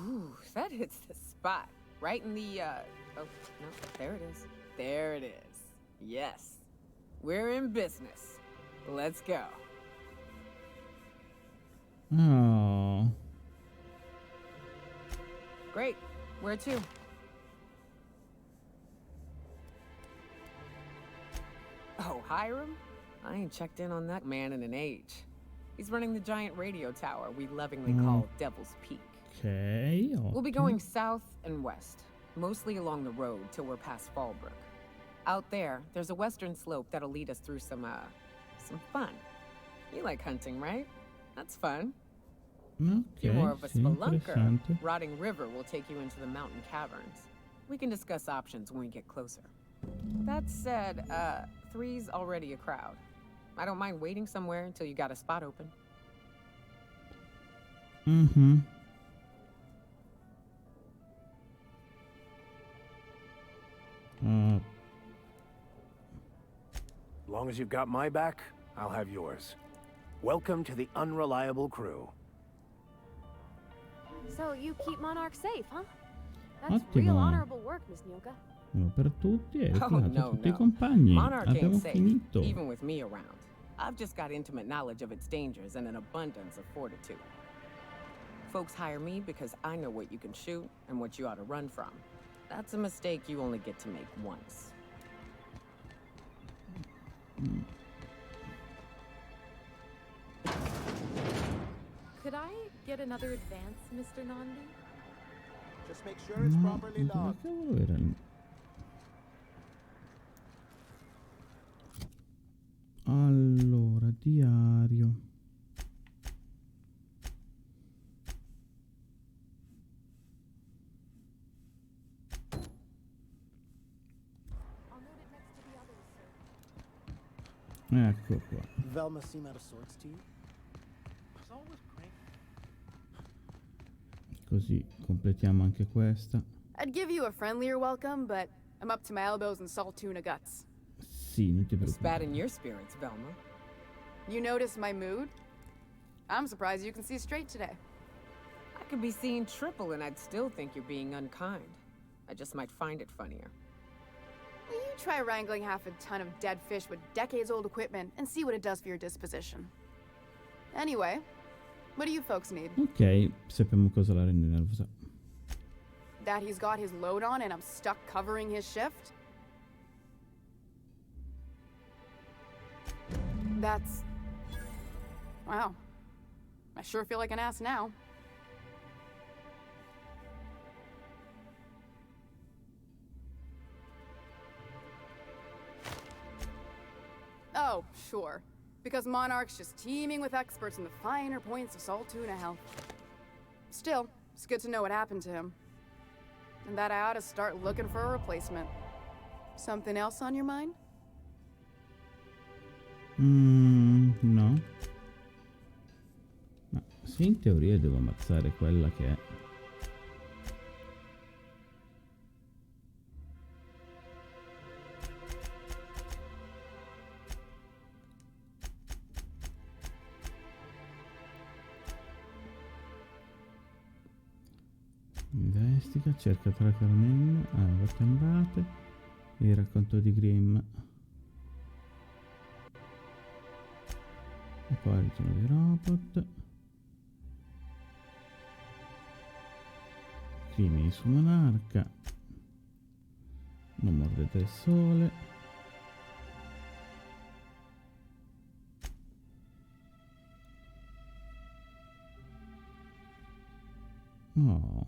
Ooh, that hits the spot. Right in the, oh, no, there it is. There it is. Yes. We're in business. Let's go. Oh. Great. Where to? Oh, Hiram? I ain't checked in on that man in an age. He's running the giant radio tower we lovingly call Devil's Peak. Okay. We'll be going south and west, mostly along the road till we're past Fallbrook. Out there, there's a western slope that'll lead us through some fun. You like hunting, right? That's fun. Ok, You're more of a sì, spelunker. interessante. Rotting River will take you into the mountain caverns. We can discuss options when we get closer. That said, three's already a crowd. I don't mind waiting somewhere until you got a spot open. Mhm. As long as you've got my back, I'll have yours. Welcome to the unreliable crew. So you keep Monarch safe, huh? That's Ottimo. real honorable work, Miss Nyoka. Uno per tutti e Oh, reclutato no, tutti i no. compagni. Monarch Abbiamo ain't safe, finito. even with me around. I've just got intimate knowledge of its dangers and an abundance of fortitude. Folks hire me because I know what you can shoot and what you ought to run from. That's a mistake you only get to make once. Could I get another advance, Mr. Nandi? Just make sure it's properly Dove logged. cavolo era il... Allora, diario. Ecco qua. Velma seem out of sorts to you? Così completiamo anche questa. I'd give you a friendlier welcome, but I'm up to my elbows in salt tuna guts. Sì, non ti It's preoccupare. bad in your spirits, Velma. You notice my mood? I'm surprised you can see straight today. I could be seeing triple and I'd still think you're being unkind. I just might find it funnier. Will you try wrangling half a ton of dead fish with decades-old equipment and see what it does for your disposition? Anyway, what do you folks need? Ok, sappiamo cosa la rende nervosa. That he's got his load on and I'm stuck covering his shift? That's... wow. I sure feel like an ass now. Oh, sure. Because Monarch's just teeming with experts in the finer points of salt tuna health. Still, it's good to know what happened to him. And that I ought to start looking for a replacement. Something else on your mind? No. Ma sì, in teoria devo ammazzare quella che è. Investiga, cerca tra caramelle, vertebrate e il racconto di Grimm. E poi il ritorno dei robot. Crimini su Monarca. Non mordete il sole. Oh.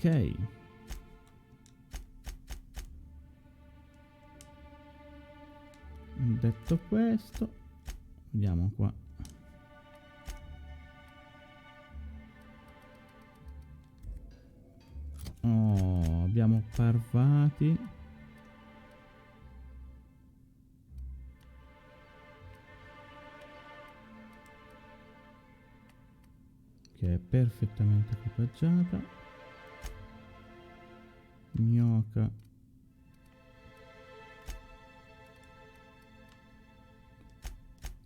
Ok. Detto questo, vediamo qua. Oh, abbiamo Parvati. Che è perfettamente equipaggiata. Gnocca.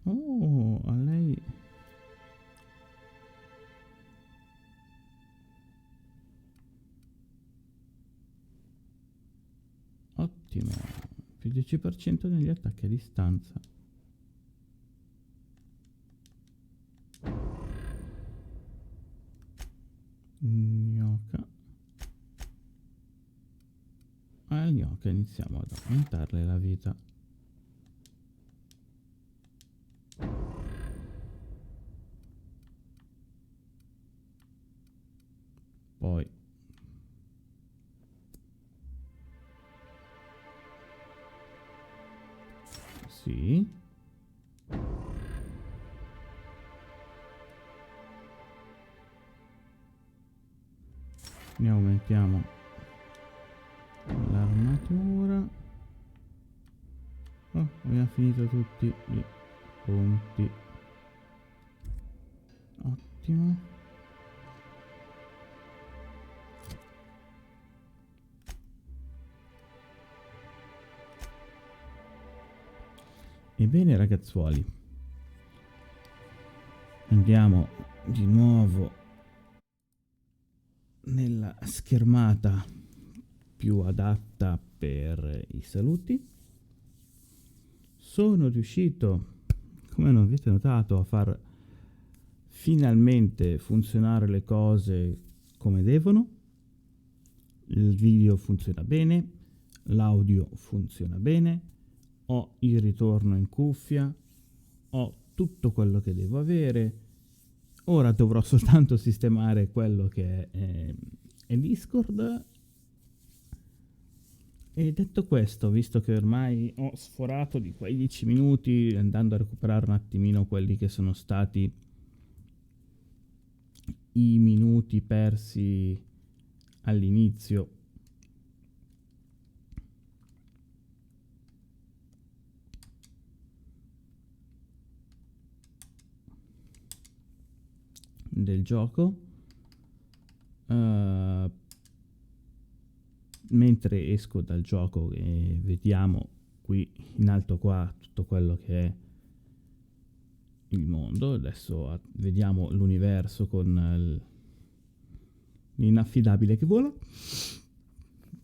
Oh, a lei. Ottimo. Più 10% negli attacchi a distanza. Gnocca. Al gnocca iniziamo ad aumentarle la vita. Poi sì. Ne aumentiamo l'armatura. Oh, abbiamo finito tutti i punti. Ottimo. Ebbene ragazzuoli, andiamo di nuovo nella schermata più adatta per i saluti. Sono riuscito, come non avete notato, a far finalmente funzionare le cose come devono. Il video funziona bene, l'audio funziona bene, ho il ritorno in cuffia, ho tutto quello che devo avere. Ora dovrò soltanto sistemare quello che è Discord. E detto questo, visto che ormai ho sforato di quei 10 minuti, andando a recuperare un attimino quelli che sono stati i minuti persi all'inizio, del gioco, mentre esco dal gioco e vediamo qui in alto qua tutto quello che è il mondo. Adesso vediamo l'universo con l'inaffidabile che vola,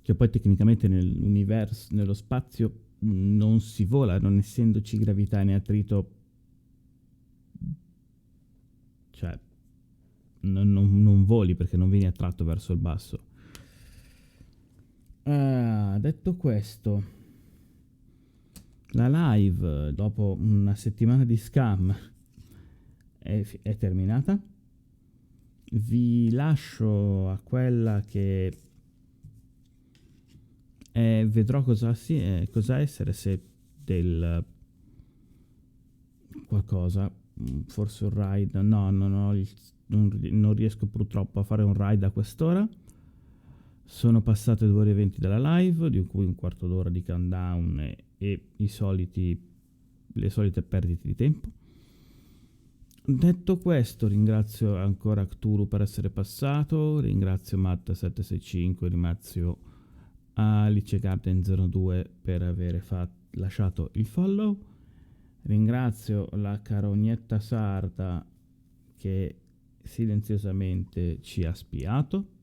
che poi tecnicamente nell'universo, nello spazio non si vola, non essendoci gravità né attrito, cioè non voli perché non vieni attratto verso il basso. Detto questo, la live dopo una settimana di scam è terminata. Vi lascio a quella che vedrò cosa essere, se del qualcosa, forse un ride. No, non riesco purtroppo a fare un ride a quest'ora. Sono passate 2 ore e 20 dalla live, di cui un quarto d'ora di countdown e le solite perdite di tempo. Detto questo, ringrazio ancora Cthulhu per essere passato, ringrazio Matt765, ringrazio Alice Garden 02 per aver lasciato il follow, ringrazio la carognetta sarda che silenziosamente ci ha spiato,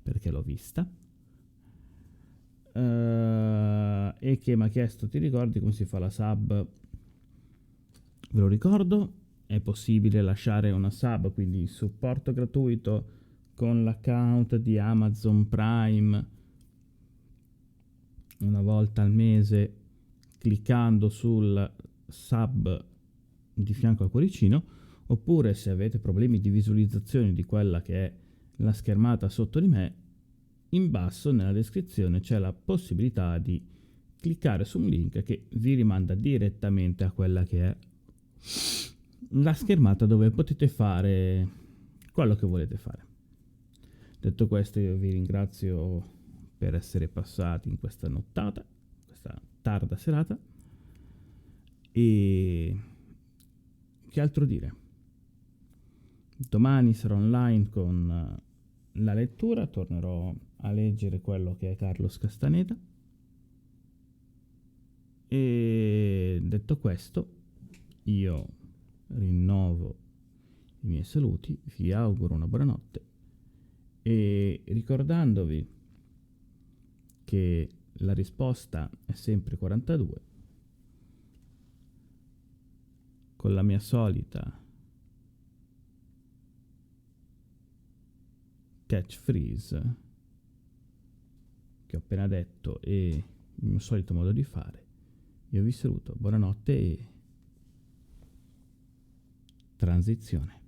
perché l'ho vista, e che mi ha chiesto: ti ricordi come si fa la sub? Ve lo ricordo, è possibile lasciare una sub, quindi supporto gratuito con l'account di Amazon Prime una volta al mese, cliccando sul sub di fianco al cuoricino, oppure se avete problemi di visualizzazione di quella che è la schermata sotto di me, in basso nella descrizione c'è la possibilità di cliccare su un link che vi rimanda direttamente a quella che è la schermata dove potete fare quello che volete fare. Detto questo, io vi ringrazio per essere passati in questa nottata, questa tarda serata, e che altro dire? Domani sarò online con la lettura, tornerò a leggere quello che è Carlos Castaneda, e detto questo io rinnovo i miei saluti, vi auguro una buona notte e ricordandovi che la risposta è sempre 42, con la mia solita catchphrase che ho appena detto e il mio solito modo di fare. Io vi saluto, buonanotte e transizione.